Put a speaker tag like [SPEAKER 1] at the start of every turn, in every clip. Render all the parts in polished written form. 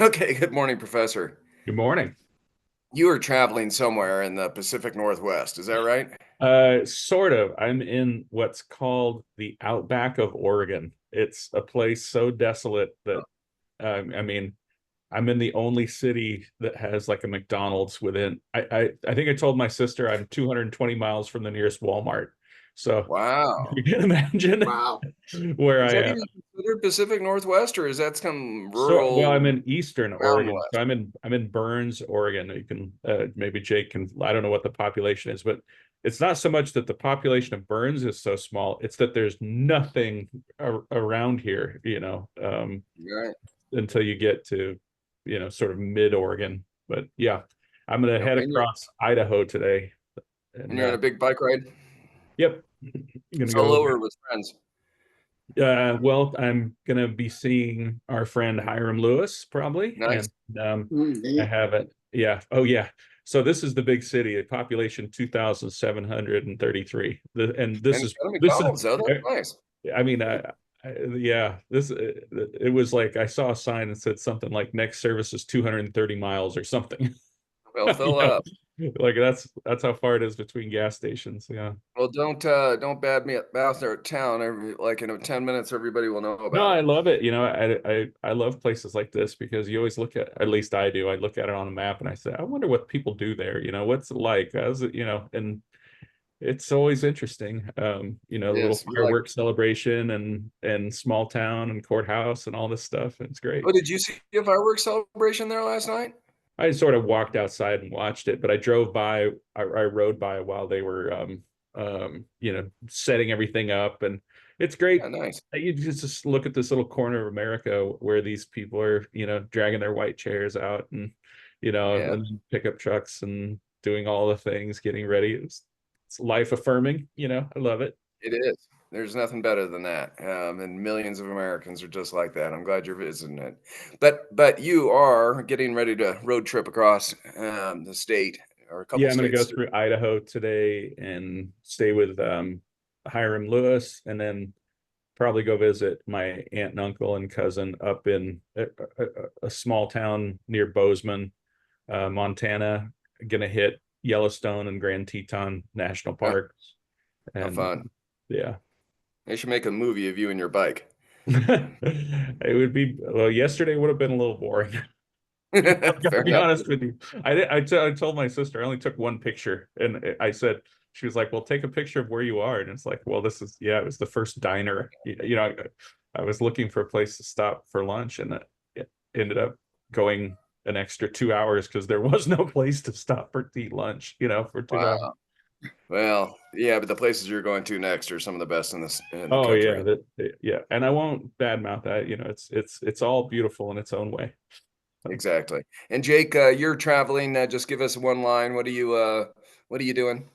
[SPEAKER 1] Okay, good morning, Professor.
[SPEAKER 2] Good morning.
[SPEAKER 1] You are traveling somewhere in the Pacific Northwest, is that right?
[SPEAKER 2] Sort of. I'm in what's called the outback of Oregon. It's a place so desolate that, I mean, I'm in the only city that has like a McDonald's within. I think I told my sister I'm 220 miles from the nearest Walmart. So
[SPEAKER 1] Wow.
[SPEAKER 2] you can imagine
[SPEAKER 3] Wow.
[SPEAKER 2] where
[SPEAKER 1] Is
[SPEAKER 2] I
[SPEAKER 1] that
[SPEAKER 2] am.
[SPEAKER 1] even considered Pacific Northwest, or is that some
[SPEAKER 2] So, well, I'm
[SPEAKER 1] rural
[SPEAKER 2] in Eastern
[SPEAKER 1] Mountain
[SPEAKER 2] Oregon. So
[SPEAKER 1] West?
[SPEAKER 2] I'm in Burns, Oregon. You can maybe Jake can. I don't know what the population is, but it's not so much that the population of Burns is so small. It's that there's nothing around here,
[SPEAKER 1] Right.
[SPEAKER 2] until you get to, sort of mid Oregon. But yeah, I'm gonna
[SPEAKER 1] Yep.
[SPEAKER 2] head
[SPEAKER 1] And you're
[SPEAKER 2] across Idaho today,
[SPEAKER 1] and
[SPEAKER 2] and
[SPEAKER 1] you're on a big bike ride?
[SPEAKER 2] yep, gonna go
[SPEAKER 1] Solo
[SPEAKER 2] over.
[SPEAKER 1] or with friends?
[SPEAKER 2] Well, I'm gonna be seeing our friend Hiram Lewis probably,
[SPEAKER 1] Nice.
[SPEAKER 2] and I
[SPEAKER 3] Neat.
[SPEAKER 2] haven't. Yeah. Oh, yeah. So this is the big city, a population 2,733. And
[SPEAKER 1] And it's got a McDonald's, though. That's nice.
[SPEAKER 2] I mean, yeah, it was like I saw a sign that said something like next service is 230 miles or something.
[SPEAKER 1] Well,
[SPEAKER 2] You
[SPEAKER 1] fill
[SPEAKER 2] know,
[SPEAKER 1] up.
[SPEAKER 2] like that's how far it is between gas stations. Yeah.
[SPEAKER 1] Well, don't bad me at mouth their town. Like in 10 minutes, everybody will know
[SPEAKER 2] No,
[SPEAKER 1] about
[SPEAKER 2] I
[SPEAKER 1] it.
[SPEAKER 2] love it. I love places like this because you always at least I do. I look at it on a map and I say, I wonder what people do there. What's it like? How's it, and it's always interesting.
[SPEAKER 1] It
[SPEAKER 2] The little
[SPEAKER 1] is. You like?
[SPEAKER 2] fireworks celebration and small town and courthouse and all this stuff. It's great.
[SPEAKER 1] Oh, did you see a fireworks celebration there last night?
[SPEAKER 2] I sort of walked outside and watched it, but I drove by, I rode by while they were, setting everything up, and it's
[SPEAKER 1] Yeah,
[SPEAKER 2] great.
[SPEAKER 1] nice.
[SPEAKER 2] You just look at this little corner of America where these people are, dragging their white chairs out,
[SPEAKER 1] Yeah,
[SPEAKER 2] and pickup trucks and doing all the things, getting ready. It's life affirming. I love it.
[SPEAKER 1] it is. There's nothing better than that. And millions of Americans are just like that. I'm glad you're visiting it. But you are getting ready to road trip across the state or a couple
[SPEAKER 2] Yeah, I'm gonna go
[SPEAKER 1] states.
[SPEAKER 2] through Idaho today and stay with Hiram Lewis, and then probably go visit my aunt and uncle and cousin up in a small town near Bozeman, Montana. Gonna hit Yellowstone and Grand Teton National
[SPEAKER 1] Huh,
[SPEAKER 2] Parks,
[SPEAKER 1] how
[SPEAKER 2] and
[SPEAKER 1] fun.
[SPEAKER 2] yeah.
[SPEAKER 1] They should make a movie of you and your bike.
[SPEAKER 2] It would be, well, yesterday would have been a little boring. I gotta
[SPEAKER 1] Fair
[SPEAKER 2] be
[SPEAKER 1] enough.
[SPEAKER 2] honest with you. I told my sister I only took one picture, and I said, she was like, "Well, take a picture of where you are," and it's like, "Well, this is, yeah, it was the first diner. I was looking for a place to stop for lunch, and it ended up going an extra 2 hours because there was no place to stop to eat lunch, for 2 hours."
[SPEAKER 1] Wow. Well, yeah, but the places you're going to next are some of the best in the
[SPEAKER 2] Oh yeah,
[SPEAKER 1] country.
[SPEAKER 2] yeah, and I won't badmouth that. It's all beautiful in its own way. So,
[SPEAKER 1] Exactly. And Jake, you're traveling. Just give us one line. What are you doing?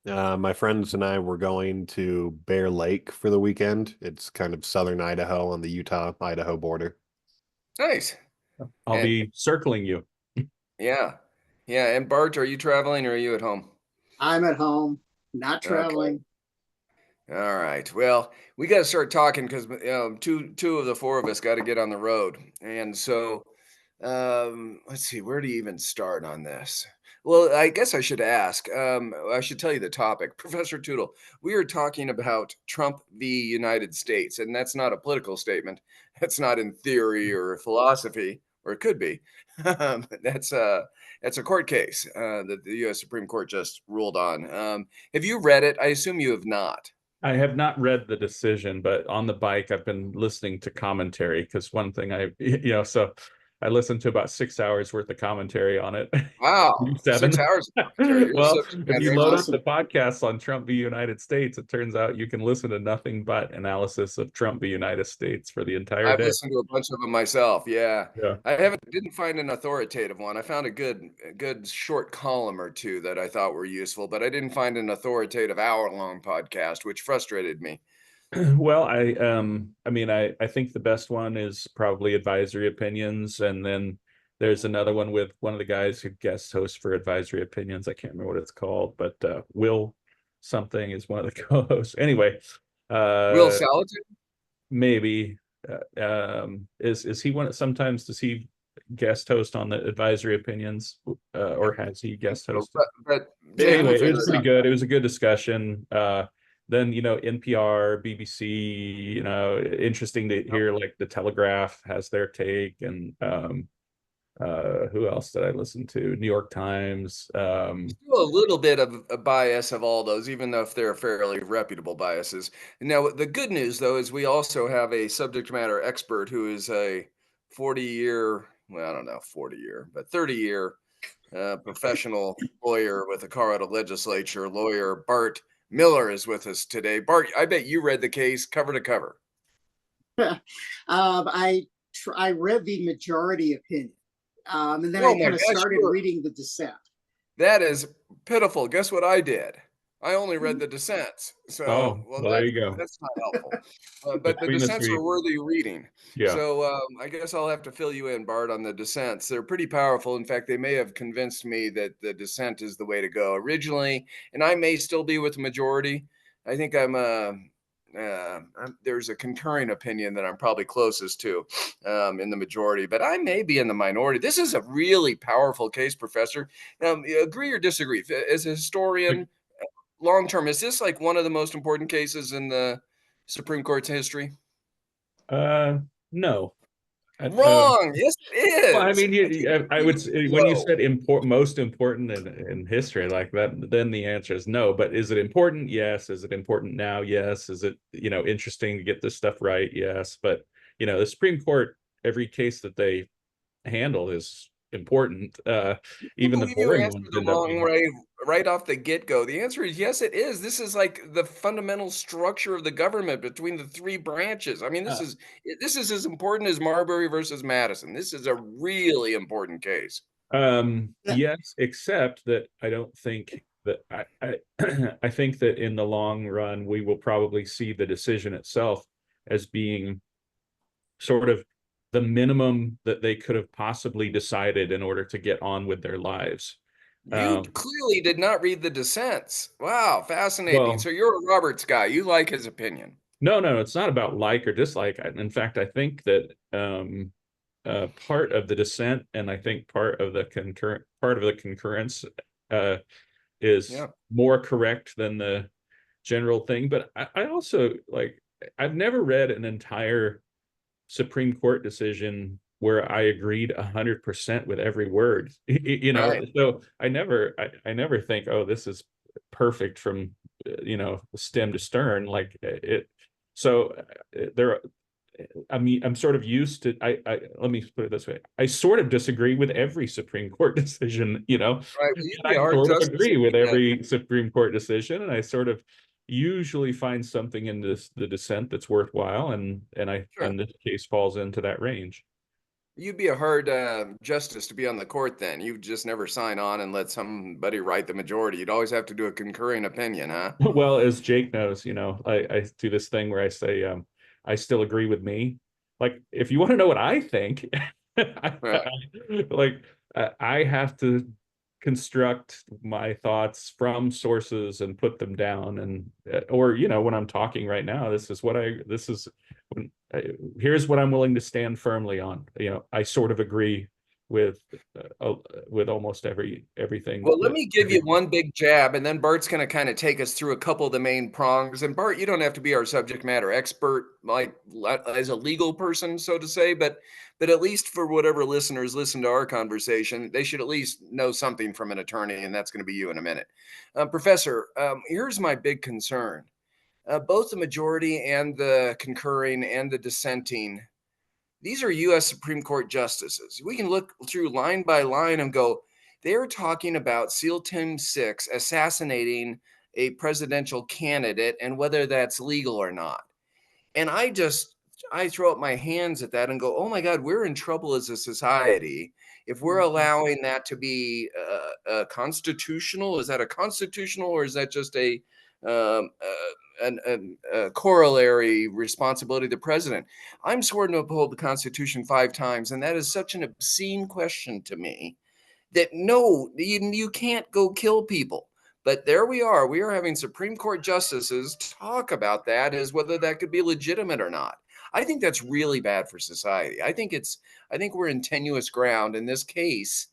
[SPEAKER 3] My friends and I were going to Bear Lake for the weekend. It's kind of southern Idaho on the Utah-Idaho border.
[SPEAKER 1] Nice.
[SPEAKER 2] I'll
[SPEAKER 1] And
[SPEAKER 2] be circling you.
[SPEAKER 1] yeah. Yeah. And Bart, are you traveling or are you at home?
[SPEAKER 3] I'm at home, not
[SPEAKER 1] Okay.
[SPEAKER 3] traveling.
[SPEAKER 1] All right. Well, we got to start talking because two of the four of us got to get on the road, and so let's see, where do you even start on this? Well, I guess I should ask. I should tell you the topic, Professor Tootle. We are talking about Trump v. United States, and that's not a political statement. That's not in theory or philosophy, or it could be. That's a court case that the U.S. Supreme Court just ruled on. Have you read it? I assume you have not.
[SPEAKER 2] I have not read the decision, but on the bike, I've been listening to commentary because one thing so I listened to about 6 hours worth of commentary on it.
[SPEAKER 1] Wow, 6
[SPEAKER 2] 7.
[SPEAKER 1] hours of commentary. You're a
[SPEAKER 2] Well,
[SPEAKER 1] subject
[SPEAKER 2] if you
[SPEAKER 1] matter
[SPEAKER 2] load
[SPEAKER 1] expert.
[SPEAKER 2] up the
[SPEAKER 3] Awesome.
[SPEAKER 2] podcasts on Trump v. United States, it turns out you can listen to nothing but analysis of Trump v. United States for the entire
[SPEAKER 1] I've
[SPEAKER 2] day.
[SPEAKER 1] listened to a bunch of them myself, yeah.
[SPEAKER 2] Yeah.
[SPEAKER 1] I didn't find an authoritative one. I found a good short column or 2 that I thought were useful, but I didn't find an authoritative hour-long podcast, which frustrated me.
[SPEAKER 2] Well, I think the best one is probably advisory opinions, and then there's another one with one of the guys who guest hosts for advisory opinions. I can't remember what it's called, but Will something is one of the co-hosts. Anyway,
[SPEAKER 1] Will
[SPEAKER 2] uh,
[SPEAKER 1] Salatin?
[SPEAKER 2] maybe is he one? Sometimes does he? guest host on the advisory opinions, or has he guest hosted?
[SPEAKER 1] But
[SPEAKER 2] Anyway, it was pretty good. It was a good discussion. Then NPR, BBC, interesting to hear, like the Telegraph has their take, and who else did I listen to? New York Times.
[SPEAKER 1] Still a little bit of a bias of all those, even though if they're fairly reputable biases. Now, the good news, though, is we also have a subject matter expert who is a 40-year, well, I don't know, 40-year, but 30-year professional lawyer with the Colorado legislature. Lawyer Bart Miller is with us today. Bart, I bet you read the case cover to cover.
[SPEAKER 4] I read the majority opinion, and then
[SPEAKER 1] Oh
[SPEAKER 4] I
[SPEAKER 1] my
[SPEAKER 4] kind of
[SPEAKER 1] gosh,
[SPEAKER 4] started reading the dissent.
[SPEAKER 1] that is pitiful. Guess what I did? I only read the dissents. So,
[SPEAKER 2] well, there you go.
[SPEAKER 1] That's not helpful. But the
[SPEAKER 2] Between the
[SPEAKER 1] dissents
[SPEAKER 2] three,
[SPEAKER 1] are worthy reading.
[SPEAKER 2] yeah.
[SPEAKER 1] So I guess I'll have to fill you in, Bart, on the dissents. They're pretty powerful. In fact, they may have convinced me that the dissent is the way to go originally, and I may still be with the majority. I think there's a concurring opinion that I'm probably closest to in the majority, but I may be in the minority. This is a really powerful case, Professor. Agree or disagree? As a historian, long term, is this like one of the most important cases in the Supreme Court's history?
[SPEAKER 2] No.
[SPEAKER 1] Wrong. Yes, it is.
[SPEAKER 2] Well, I mean, I would say, when you said most important in history like that, then the answer is no. But is it important? Yes. Is it important now? Yes. Is it interesting to get this stuff right? Yes. But the Supreme Court, every case that they handle is important. Even the
[SPEAKER 1] you
[SPEAKER 2] boring
[SPEAKER 1] answered
[SPEAKER 2] ones
[SPEAKER 1] the
[SPEAKER 2] end up
[SPEAKER 1] wrong
[SPEAKER 2] being.
[SPEAKER 1] right off the get-go. The answer is yes, it is. This is like the fundamental structure of the government between the three branches. I mean, this is as important as Marbury versus Madison. This is a really important case.
[SPEAKER 2] Yes, except that I don't think that I I think that in the long run we will probably see the decision itself as being sort of the minimum that they could have possibly decided in order to get on with their lives.
[SPEAKER 1] You clearly did not read the dissents. Wow, fascinating.
[SPEAKER 2] Well,
[SPEAKER 1] So you're a Roberts guy. You like his opinion.
[SPEAKER 2] no, it's not about like or dislike. In fact, I think that part of the dissent, and I think part of the concurrence is
[SPEAKER 1] Yeah.
[SPEAKER 2] more correct than the general thing. But I also I've never read an entire Supreme Court decision where I agreed 100% with every word.
[SPEAKER 1] Right.
[SPEAKER 2] So I never think, oh, this is perfect from stem to stern, like it. So there. I mean, I'm sort of used to. Let me put it this way: I sort of disagree with every Supreme Court decision,
[SPEAKER 1] Right. Well,
[SPEAKER 2] and
[SPEAKER 1] you'd be
[SPEAKER 2] I
[SPEAKER 1] a hard
[SPEAKER 2] sort of
[SPEAKER 1] justice
[SPEAKER 2] agree
[SPEAKER 1] to
[SPEAKER 2] with
[SPEAKER 1] beat that.
[SPEAKER 2] every Supreme Court decision, and I sort of usually find something in the dissent that's worthwhile, and
[SPEAKER 1] Sure.
[SPEAKER 2] this case falls into that range.
[SPEAKER 1] You'd be a hard justice to be on the court then. You'd just never sign on and let somebody write the majority. You'd always have to do a concurring opinion, huh?
[SPEAKER 2] Well, as Jake knows, I do this thing where I say, I still agree with me. Like, if you want to know what I think,
[SPEAKER 1] Right.
[SPEAKER 2] I have to construct my thoughts from sources and put them down, and or when I'm talking right now, here's what I'm willing to stand firmly on. I sort of agree with almost everything.
[SPEAKER 1] Well, let me give you one big jab, and then Bart's going to kind of take us through a couple of the main prongs. And Bart, you don't have to be our subject matter expert, like as a legal person, so to say, but at least for whatever listeners listen to our conversation, they should at least know something from an attorney, and that's going to be you in a minute. Professor, here's my big concern. Both the majority and the concurring and the dissenting, these are U.S. Supreme Court justices. We can look through line by line and go, they're talking about SEAL Team 6 assassinating a presidential candidate and whether that's legal or not. And I throw up my hands at that and go, oh my God, we're in trouble as a society if we're allowing that to be constitutional. Is that a constitutional, or is that just um, a corollary responsibility of the president? I'm sworn to uphold the Constitution 5 times, and that is such an obscene question to me that no, you can't go kill people. But there we are. We are having Supreme Court justices talk about that as whether that could be legitimate or not. I think that's really bad for society. I think we're in tenuous ground in this case.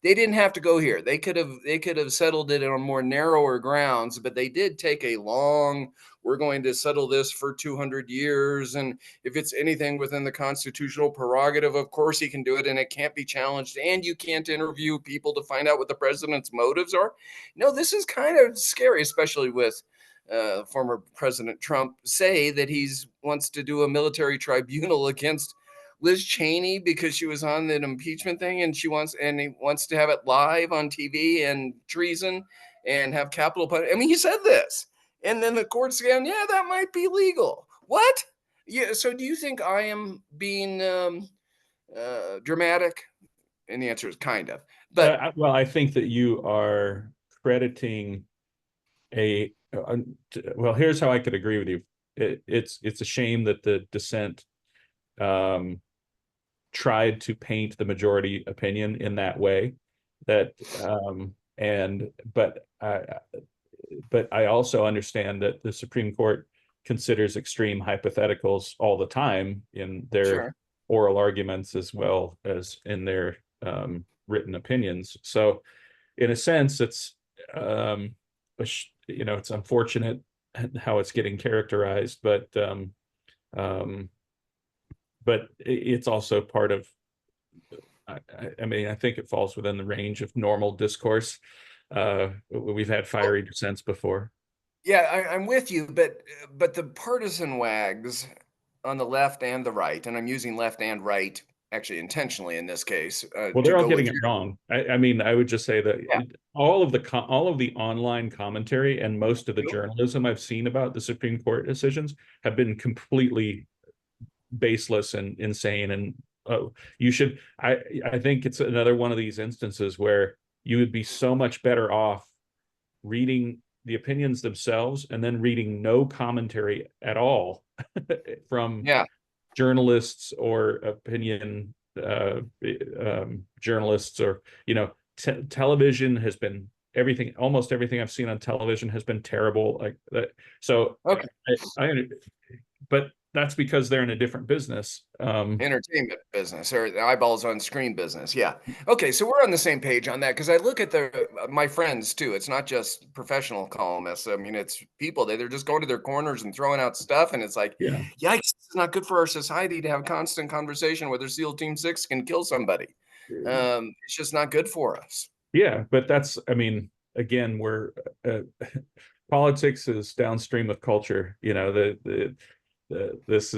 [SPEAKER 1] They didn't have to go here. They could have settled it on more narrower grounds, but they did take a long, we're going to settle this for 200 years. And if it's anything within the constitutional prerogative, of course he can do it and it can't be challenged. And you can't interview people to find out what the president's motives are. No, this is kind of scary, especially with former President Trump say that he's wants to do a military tribunal against Liz Cheney because she was on that impeachment thing and he wants to have it live on TV and treason and have capital punishment. I mean, he said this. And then the court's again, yeah, that might be legal. What? Yeah. So do you think I am being dramatic? And the answer is kind of. But
[SPEAKER 2] Well, I think that you are crediting well, here's how I could agree with you. It's a shame that the dissent tried to paint the majority opinion in that way. That and but I also understand that the Supreme Court considers extreme hypotheticals all the time in their
[SPEAKER 1] sure.
[SPEAKER 2] oral arguments as well as in their written opinions. So, in a sense, it's it's unfortunate how it's getting characterized, but it's also part of. I mean, I think it falls within the range of normal discourse. We've had fiery dissents before.
[SPEAKER 1] Yeah, I'm with you, but the partisan wags on the left and the right, and I'm using left and right actually intentionally in this case
[SPEAKER 2] Well,
[SPEAKER 1] to
[SPEAKER 2] they're all
[SPEAKER 1] go with
[SPEAKER 2] getting it wrong. I mean, I would just say that
[SPEAKER 1] yeah.
[SPEAKER 2] all of the online commentary and most of the journalism I've seen about the Supreme Court decisions have been completely baseless and insane. And you should, I think it's another one of these instances where you would be so much better off reading the opinions themselves and then reading no commentary at all from
[SPEAKER 1] Yeah.
[SPEAKER 2] journalists or opinion journalists, or television has been almost everything I've seen on television has been terrible like that. So
[SPEAKER 1] Okay.
[SPEAKER 2] But that's because they're in a different business.
[SPEAKER 1] Entertainment business or the eyeballs on screen business. Yeah. Okay, so we're on the same page on that because I look at my friends too. It's not just professional columnists. I mean, it's people they're just going to their corners and throwing out stuff, and it's like,
[SPEAKER 2] Yeah.
[SPEAKER 1] yikes, it's not good for our society to have constant conversation whether SEAL Team 6 can kill somebody. It's just not good for us.
[SPEAKER 2] Yeah, but that's, I mean, again, we're politics is downstream of culture. This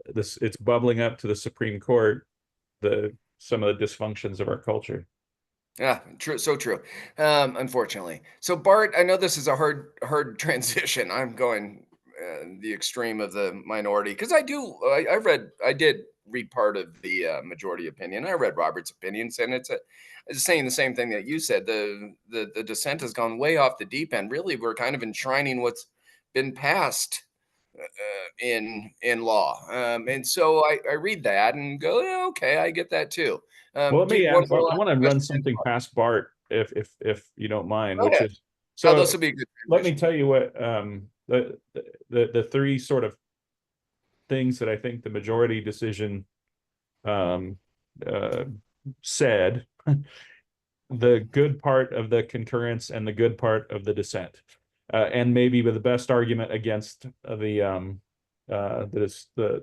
[SPEAKER 2] it's bubbling up to the Supreme Court, some of the dysfunctions of our culture.
[SPEAKER 1] Yeah, true. So true. Unfortunately. So Bart, I know this is a hard transition. I'm going the extreme of the minority because I did read part of the majority opinion. I read Robert's opinions, and it's saying the same thing that you said. The dissent has gone way off the deep end. Really, we're kind of enshrining what's been passed in law, and so I read that and go, yeah, okay, I get that too.
[SPEAKER 2] Well, let me
[SPEAKER 1] One
[SPEAKER 2] ask,
[SPEAKER 1] more
[SPEAKER 2] I want to run
[SPEAKER 1] question.
[SPEAKER 2] something past Bart, if you don't mind,
[SPEAKER 1] Go
[SPEAKER 2] which
[SPEAKER 1] ahead.
[SPEAKER 2] is
[SPEAKER 1] Oh, this will be a good
[SPEAKER 2] let me
[SPEAKER 1] transition.
[SPEAKER 2] tell you what the three sort of things that I think the majority decision said, the good part of the concurrence and the good part of the dissent, and maybe with the best argument against the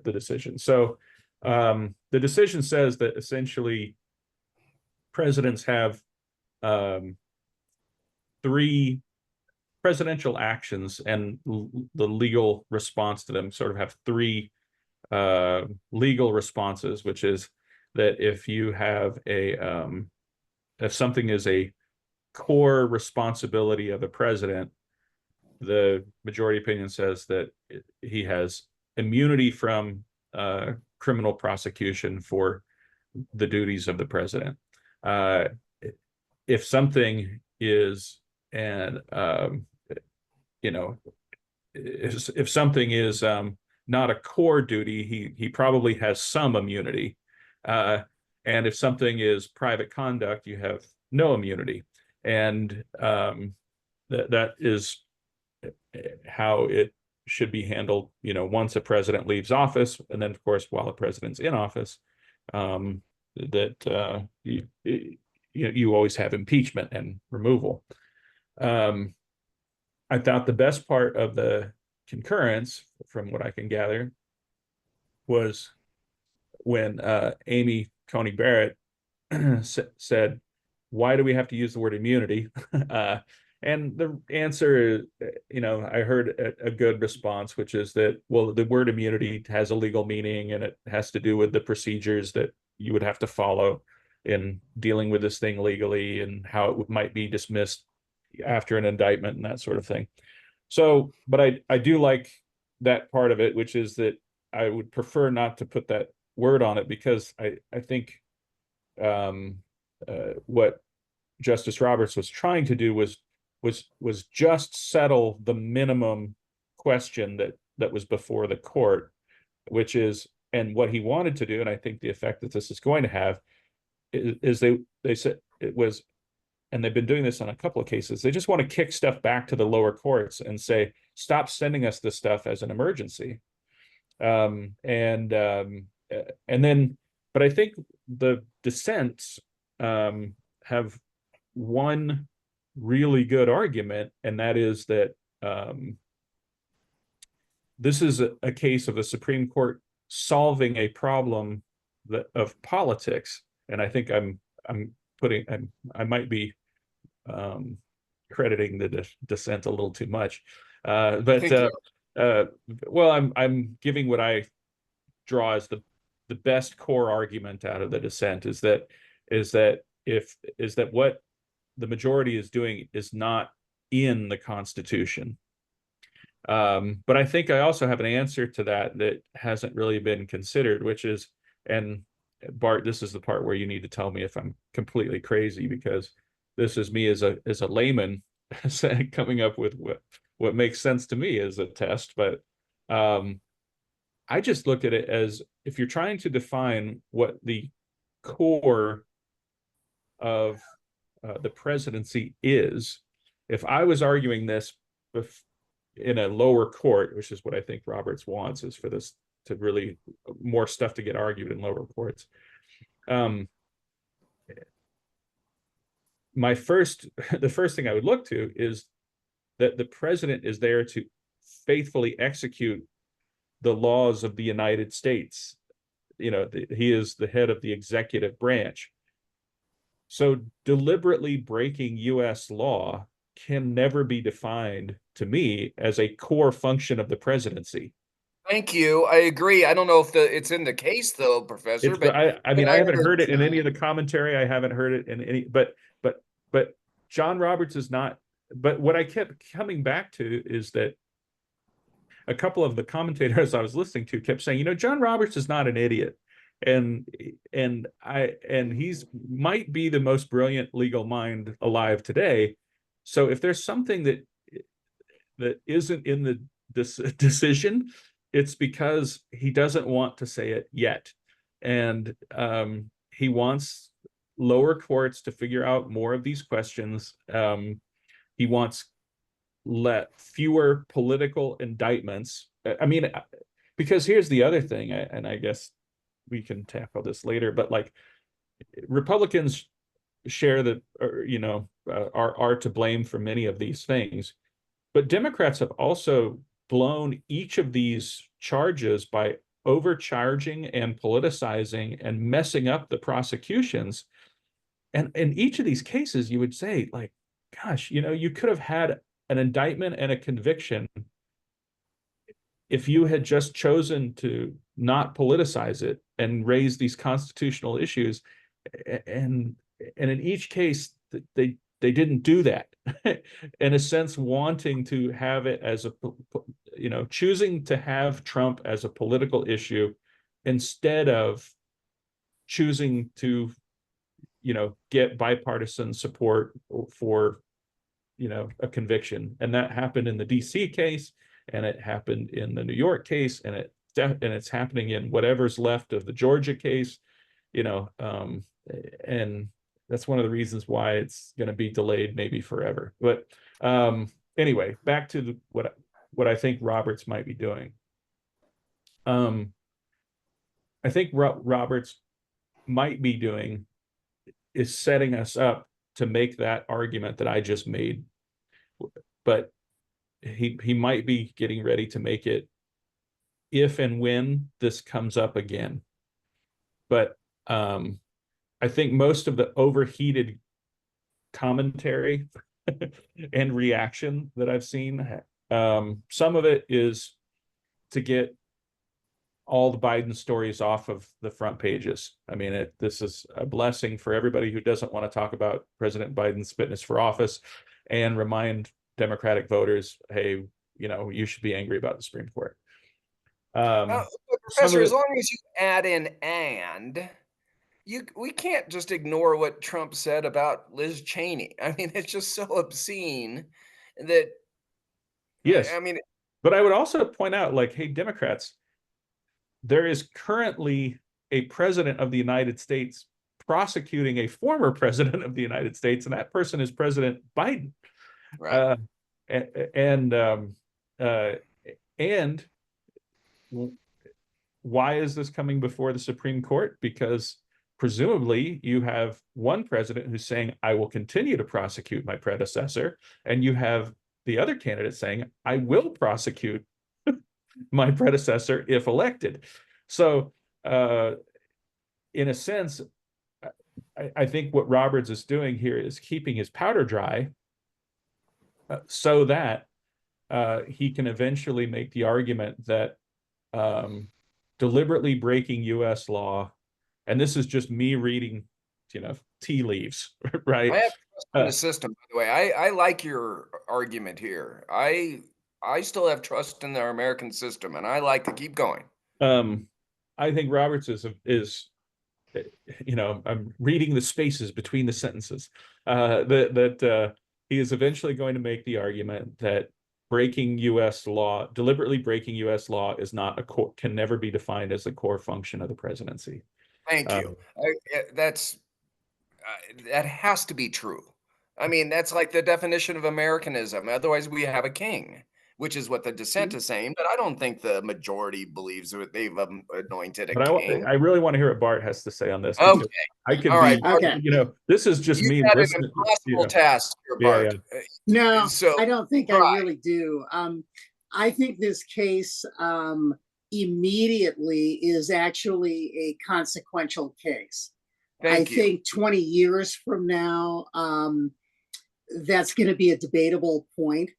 [SPEAKER 2] decision. So the decision says that essentially presidents have three presidential actions, and the legal response to them sort of have three legal responses, which is that if you have if something is a core responsibility of a president, the majority opinion says that he has immunity from criminal prosecution for the duties of the president. If something is if something is not a core duty, he probably has some immunity. And if something is private conduct, you have no immunity. And that is how it should be handled, once a president leaves office, and then of course while the president's in office, that you always have impeachment and removal. I thought the best part of the concurrence, from what I can gather, was when Amy Coney Barrett said, "Why do we have to use the word immunity?" And the answer is, I heard a good response, which is that, well, the word immunity has a legal meaning, and it has to do with the procedures that you would have to follow in dealing with this thing legally, and how it might be dismissed after an indictment and that sort of thing. So, but I do like that part of it, which is that I would prefer not to put that word on it, because I think what Justice Roberts was trying to do was just settle the minimum question that was before the court, which is, and what he wanted to do, and I think the effect that this is going to have is they said it was, and they've been doing this on a couple of cases, they just want to kick stuff back to the lower courts and say, stop sending us this stuff as an emergency. And then, but I think the dissents have one really good argument, and that is that this is a case of the Supreme Court solving a problem of politics. And I think I might be crediting the dissent a little too much, but well, I'm giving what I draw as the best core argument out of the dissent is that what the majority is doing is not in the Constitution. But I think I also have an answer to that hasn't really been considered, which is, and Bart, this is the part where you need to tell me if I'm completely crazy, because this is me as a layman coming up with what makes sense to me as a test. But I just look at it as, if you're trying to define what the core of the presidency is, if I was arguing this in a lower court, which is what I think Roberts wants, is for this to really more stuff to get argued in lower courts. The first thing I would look to is that the president is there to faithfully execute the laws of the United States. He is the head of the executive branch. So deliberately breaking US law can never be defined, to me, as a core function of the presidency.
[SPEAKER 1] Thank you. I agree. I don't know if it's in the case though, Professor. But
[SPEAKER 2] I mean, I haven't heard it in any of the commentary. I haven't heard it in any. But John Roberts is not. But what I kept coming back to is that a couple of the commentators I was listening to kept saying, John Roberts is not an idiot, and he's might be the most brilliant legal mind alive today. So if there's something that isn't in the decision, it's because he doesn't want to say it yet. And he wants lower courts to figure out more of these questions. He wants fewer political indictments. I mean, because here's the other thing, and I guess we can tackle this later, but like, Republicans share that, are to blame for many of these things. But Democrats have also blown each of these charges by overcharging and politicizing and messing up the prosecutions. And in each of these cases, you would say, like, gosh, you could have had an indictment and a conviction if you had just chosen to not politicize it and raise these constitutional issues. And in each case, they didn't do that. In a sense, wanting to have it as choosing to have Trump as a political issue instead of choosing to, get bipartisan support for, a conviction. And that happened in the DC case, and it happened in the New York case, and it's happening in whatever's left of the Georgia case, and that's one of the reasons why it's going to be delayed maybe forever. But anyway, back to what what I think Roberts might be doing. I think Roberts might be doing is setting us up to make that argument that I just made, but he might be getting ready to make it if and when this comes up again. But I think most of the overheated commentary and reaction that I've seen, some of it is to get all the Biden stories off of the front pages. I mean, this is a blessing for everybody who doesn't want to talk about President Biden's fitness for office and remind Democratic voters, hey, you should be angry about the Supreme Court.
[SPEAKER 1] Professor, as long as you add in we can't just ignore what Trump said about Liz Cheney. I mean, it's just so obscene that.
[SPEAKER 2] Yes,
[SPEAKER 1] I mean,
[SPEAKER 2] but I would also point out, like, hey, Democrats, there is currently a president of the United States prosecuting a former president of the United States, and that person is President Biden.
[SPEAKER 1] right.
[SPEAKER 2] And why is this coming before the Supreme Court? Because presumably you have one president who's saying, I will continue to prosecute my predecessor, and you have the other candidate saying, I will prosecute my predecessor if elected. So in a sense, I think what Roberts is doing here is keeping his powder dry so that he can eventually make the argument that deliberately breaking U.S. law, and this is just me reading, tea leaves, right?
[SPEAKER 1] I have trust in the system, by the way. I like your argument here. I still have trust in our American system, and I like to keep going.
[SPEAKER 2] I think Roberts is I'm reading the spaces between the sentences, that he is eventually going to make the argument that deliberately breaking U.S. law is can never be defined as a core function of the presidency.
[SPEAKER 1] Thank you. That has to be true. I mean, that's like the definition of Americanism. Otherwise, we have a king, which is what the dissent is saying. But I don't think the majority believes that they've anointed a king.
[SPEAKER 2] I really want to hear what Bart has to say on this.
[SPEAKER 1] Okay.
[SPEAKER 2] I could
[SPEAKER 1] All right.
[SPEAKER 4] Okay.
[SPEAKER 2] This is just me.
[SPEAKER 1] Had an impossible task here, Bart.
[SPEAKER 2] Yeah.
[SPEAKER 4] No,
[SPEAKER 1] So
[SPEAKER 4] I don't think
[SPEAKER 1] try.
[SPEAKER 4] I really do. I think this case immediately is actually a consequential case.
[SPEAKER 1] Thank you.
[SPEAKER 4] Think 20 years from now, that's going to be a debatable point.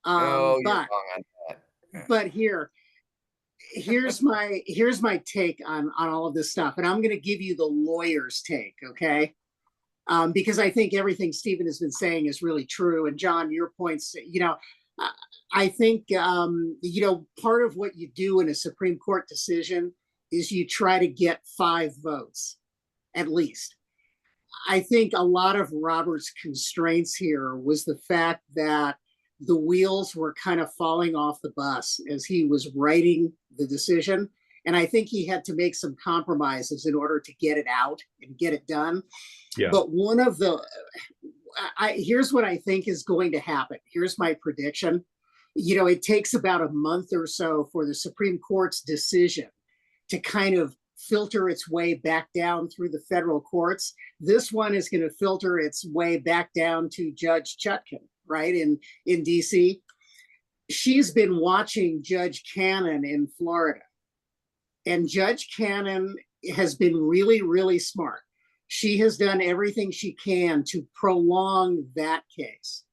[SPEAKER 1] You're wrong on that.
[SPEAKER 4] But here's my take on all of this stuff, and I'm going to give you the lawyer's take, okay? Because I think everything Stephen has been saying is really true, and John, your points, I think part of what you do in a Supreme Court decision is you try to get 5 votes at least. I think a lot of Robert's constraints here was the fact that the wheels were kind of falling off the bus as he was writing the decision. And I think he had to make some compromises in order to get it out and get it done. Yeah. But one of here's what I think is going to happen. Here's my prediction. It takes about a month or so for the Supreme Court's decision to kind of filter its way back down through the federal courts. This one is going to filter its way back down to Judge Chutkan, right, in DC. She's been watching Judge Cannon in Florida. And Judge Cannon has been really, really smart. She has done everything she can to prolong that case.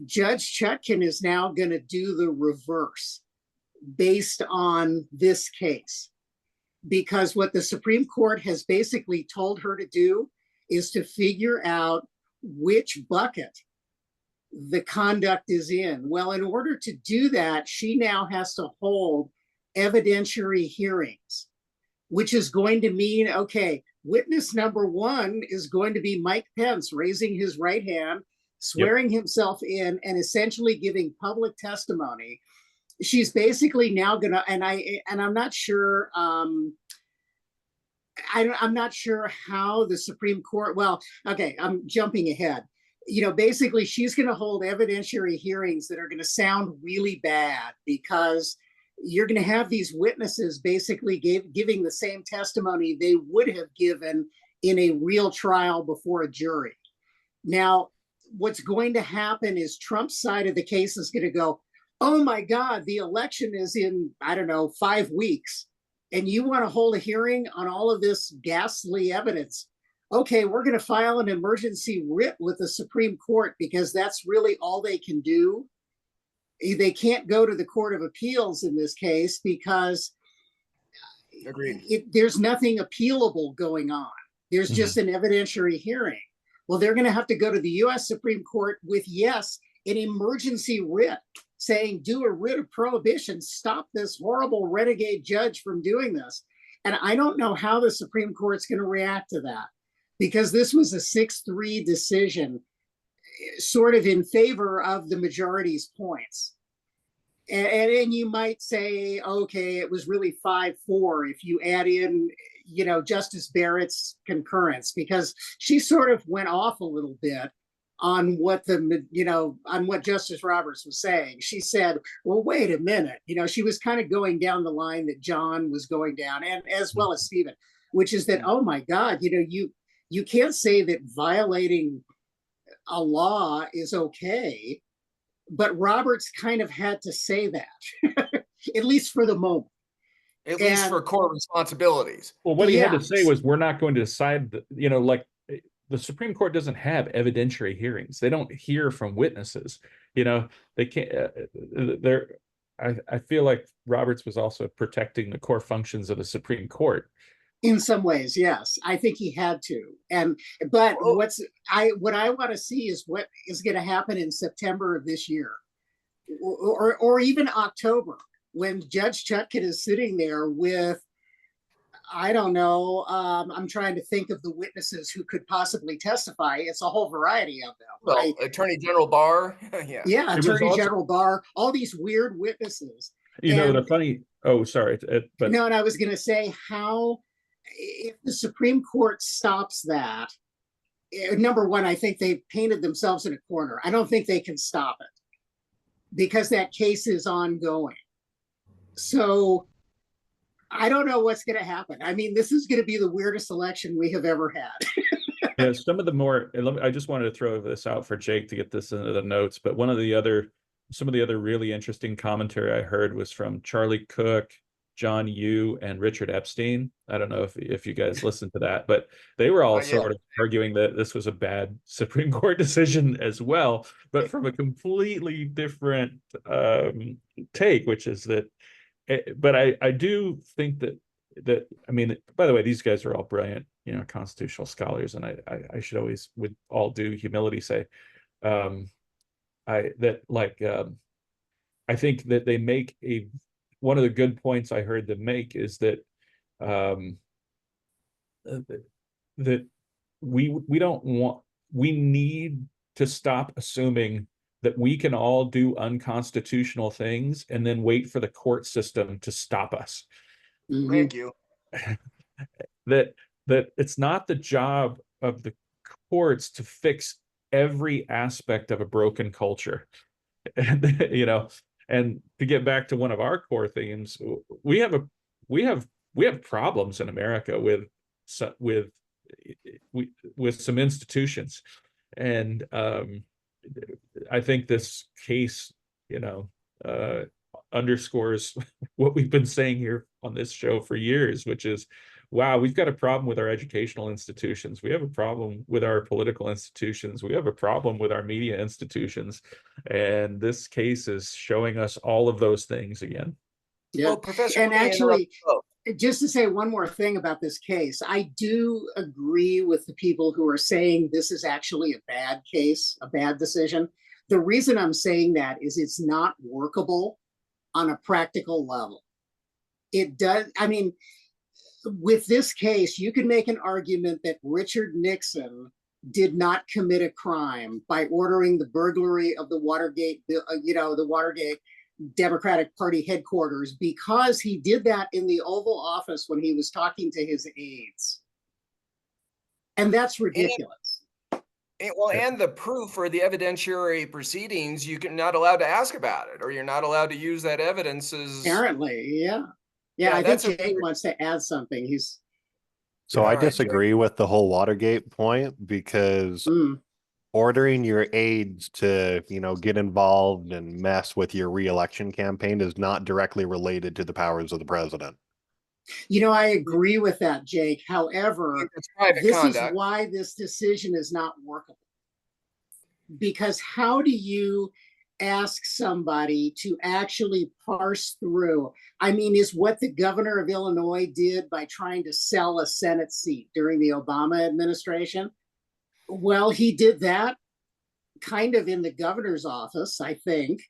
[SPEAKER 4] Judge Chutkan is now going to do the reverse based on this case. Because what the Supreme Court has basically told her to do is to figure out which bucket the conduct is in. Well, in order to do that, she now has to hold evidentiary hearings, which is going to mean, okay, witness number 1 is going to be Mike Pence raising his right hand, swearing himself in, and essentially giving public testimony. She's basically now gonna, and I'm not sure. I'm not sure how the Supreme Court. Well, okay, I'm jumping ahead. basically she's going to hold evidentiary hearings that are going to sound really bad, because you're going to have these witnesses basically giving the same testimony they would have given in a real trial before a jury. Now, what's going to happen is Trump's side of the case is going to go, oh my God, the election is in, I don't know, 5 weeks. And you want to hold a hearing on all of this ghastly evidence. Okay, we're going to file an emergency writ with the Supreme Court, because that's really all they can do. They can't go to the Court of Appeals in this case, because there's nothing appealable going on. There's just an evidentiary hearing. Well, they're going to have to go to the US Supreme Court with, yes, an emergency writ saying, do a writ of prohibition, stop this horrible renegade judge from doing this. And I don't know how the Supreme Court's going to react to that, because this was a 6-3 decision, sort of in favor of the majority's points. And you might say, okay, it was really 5-4 if you add in, Justice Barrett's concurrence, because she sort of went off a little bit on what on what Justice Roberts was saying. She said, well, wait a minute. She was kind of going down the line that John was going down, and as well as Stephen, which is that, oh my God, you can't say that violating a law is okay. But Roberts kind of had to say that, at least for the moment.
[SPEAKER 1] At least for core responsibilities.
[SPEAKER 2] Well, what he had to say was, we're not going to decide, like the Supreme Court doesn't have evidentiary hearings. They don't hear from witnesses. They can't, I feel like Roberts was also protecting the core functions of the Supreme Court.
[SPEAKER 4] In some ways, yes, I think he had to. But what I want to see is what is going to happen in September of this year, or even October, when Judge Chutkan is sitting there with, I don't know, I'm trying to think of the witnesses who could possibly testify. It's a whole variety of them.
[SPEAKER 1] Well,
[SPEAKER 4] right?
[SPEAKER 1] Attorney General Barr,
[SPEAKER 4] yeah, Attorney General Barr, all these weird witnesses.
[SPEAKER 2] The funny. Oh, sorry, but
[SPEAKER 4] no, and I was going to say, how, if the Supreme Court stops that, number one, I think they've painted themselves in a corner. I don't think they can stop it, because that case is ongoing. So I don't know what's going to happen. I mean, this is going to be the weirdest election we have ever had.
[SPEAKER 2] Yeah, some of the more, I just wanted to throw this out for Jake to get this into the notes, but some of the other really interesting commentary I heard was from Charlie Cook, John Yoo, and Richard Epstein. I don't know if you guys listened to that, but they were all sort of arguing that this was a bad Supreme Court decision as well, but from a completely different take, which is that, but I do think that, I mean, by the way, these guys are all brilliant, constitutional scholars, and I should always, with all due humility, say, I think that they make one of the good points I heard them make is that that we need to stop assuming that we can all do unconstitutional things and then wait for the court system to stop us.
[SPEAKER 1] Thank you.
[SPEAKER 2] That it's not the job of the courts to fix every aspect of a broken culture. And and to get back to one of our core themes, we have problems in America with some institutions, and I think this case, underscores what we've been saying here on this show for years, which is, wow, we've got a problem with our educational institutions. We have a problem with our political institutions. We have a problem with our media institutions. And this case is showing us all of those things again.
[SPEAKER 4] Yeah.
[SPEAKER 1] Well, Professor,
[SPEAKER 4] and actually, just to say one more thing about this case, I do agree with the people who are saying this is actually a bad case, a bad decision. The reason I'm saying that is it's not workable on a practical level. It does, I mean, with this case, you can make an argument that Richard Nixon did not commit a crime by ordering the burglary of the Watergate, the Watergate Democratic Party headquarters, because he did that in the Oval Office when he was talking to his aides. And that's ridiculous.
[SPEAKER 1] Well, and the proof or the evidentiary proceedings, you're not allowed to ask about it, or you're not allowed to use that evidence as.
[SPEAKER 4] Apparently, yeah.
[SPEAKER 1] Yeah,
[SPEAKER 4] I think
[SPEAKER 1] that's a
[SPEAKER 4] Jake
[SPEAKER 1] weird.
[SPEAKER 4] wants to add something. He's
[SPEAKER 3] So
[SPEAKER 1] All
[SPEAKER 3] I
[SPEAKER 1] right, Jake.
[SPEAKER 3] disagree with the whole Watergate point because ordering your aides to, get involved and mess with your reelection campaign is not directly related to the powers of the president.
[SPEAKER 4] I agree with that, Jake. However,
[SPEAKER 1] It's private
[SPEAKER 4] this is
[SPEAKER 1] conduct.
[SPEAKER 4] why this decision is not workable. Because how do you ask somebody to actually parse through? I mean, is what the governor of Illinois did by trying to sell a Senate seat during the Obama administration? Well, he did that kind of in the governor's office, I think,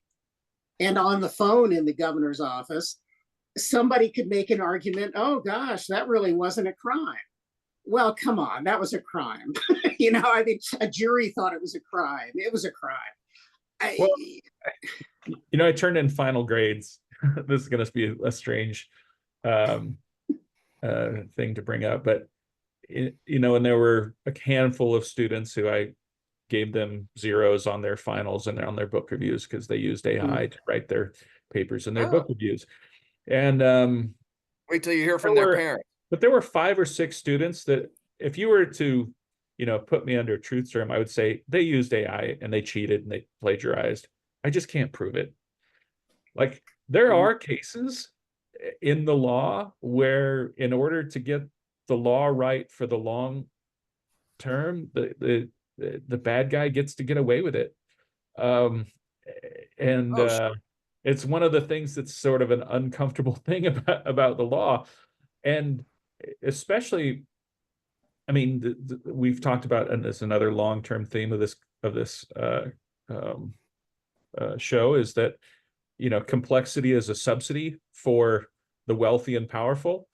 [SPEAKER 4] and on the phone in the governor's office. Somebody could make an argument, oh gosh, that really wasn't a crime. Well, come on, that was a crime. I mean, a jury thought it was a crime. It was a crime.
[SPEAKER 2] Well, I turned in final grades. This is going to be a strange thing to bring up, but and there were a handful of students who I gave them zeros on their finals and on their book reviews because they used AI to write their papers and their book reviews. And
[SPEAKER 1] wait till you hear from their parents.
[SPEAKER 2] But there were 5 or 6 students that if you were to, put me under a truth serum, I would say they used AI and they cheated and they plagiarized. I just can't prove it. Like there are cases in the law where in order to get the law right for the long term, the bad guy gets to get away with it. Sure. It's one of the things that's sort of an uncomfortable thing about the law. And especially, I mean, we've talked about, and it's another long-term theme of this show is that, complexity is a subsidy for the wealthy and powerful.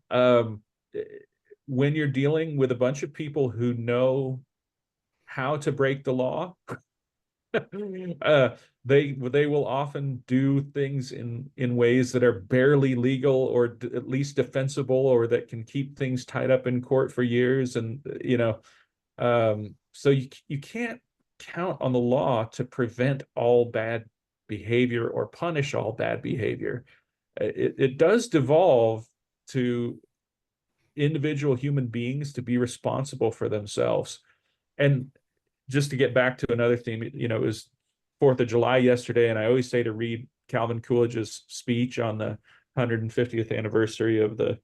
[SPEAKER 2] When you're dealing with a bunch of people who know how to break the law, they will often do things in ways that are barely legal or at least defensible, or that can keep things tied up in court for years. And so you can't count on the law to prevent all bad behavior or punish all bad behavior. It does devolve to individual human beings to be responsible for themselves. And just to get back to another theme, it was 4th of July yesterday, and I always say to read Calvin Coolidge's speech on the 150th anniversary of the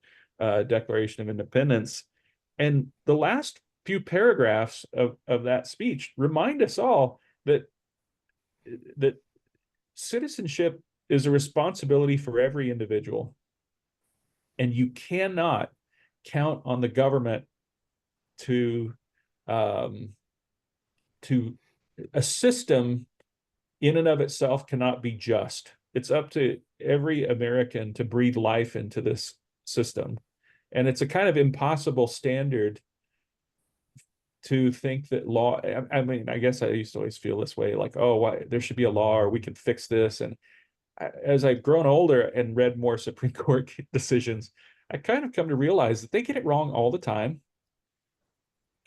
[SPEAKER 2] Declaration of Independence. And the last few paragraphs of that speech remind us all that citizenship is a responsibility for every individual. And you cannot count on the government to a system in and of itself cannot be just. It's up to every American to breathe life into this system. And it's a kind of impossible standard to think that law, I mean, I guess I used to always feel this way, like, oh, why there should be a law or we can fix this. And as I've grown older and read more Supreme Court decisions, I kind of come to realize that they get it wrong all the time.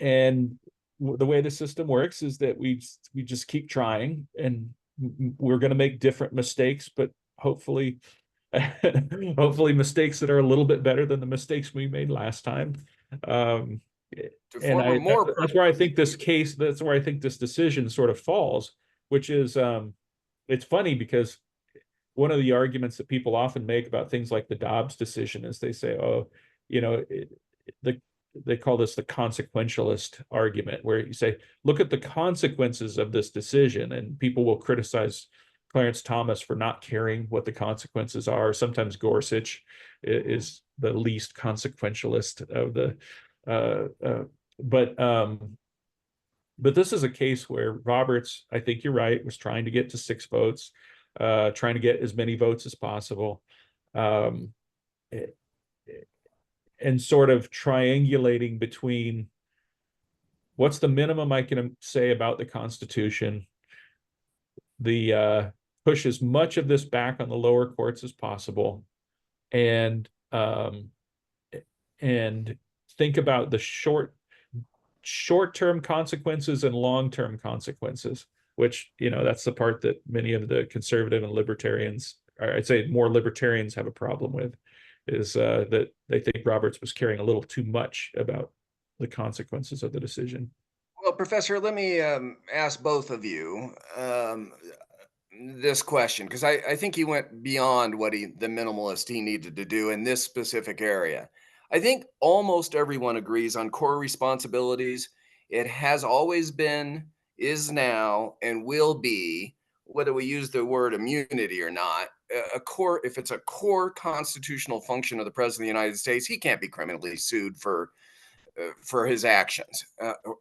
[SPEAKER 2] And the way the system works is that we just keep trying, and we're going to make different mistakes, but hopefully mistakes that are a little bit better than the mistakes we made last time. And that's where I think this decision sort of falls, which is it's funny because one of the arguments that people often make about things like the Dobbs decision is they say, oh, they call this the consequentialist argument, where you say, look at the consequences of this decision, and people will criticize Clarence Thomas for not caring what the consequences are. Sometimes Gorsuch is the least consequentialist of the, but this is a case where Roberts, I think you're right, was trying to get to 6 votes, trying to get as many votes as possible. And sort of triangulating between what's the minimum I can say about the Constitution, push as much of this back on the lower courts as possible, and think about the short-term consequences and long-term consequences, which, that's the part that many of the conservative and libertarians, or I'd say more libertarians, have a problem with, is that they think Roberts was caring a little too much about the consequences of the decision.
[SPEAKER 1] Well, Professor, let me ask both of you this question, because I think he went beyond what the minimalist he needed to do in this specific area. I think almost everyone agrees on core responsibilities. It has always been, is now, and will be, whether we use the word immunity or not, a core. If it's a core constitutional function of the President of the United States, he can't be criminally sued for his actions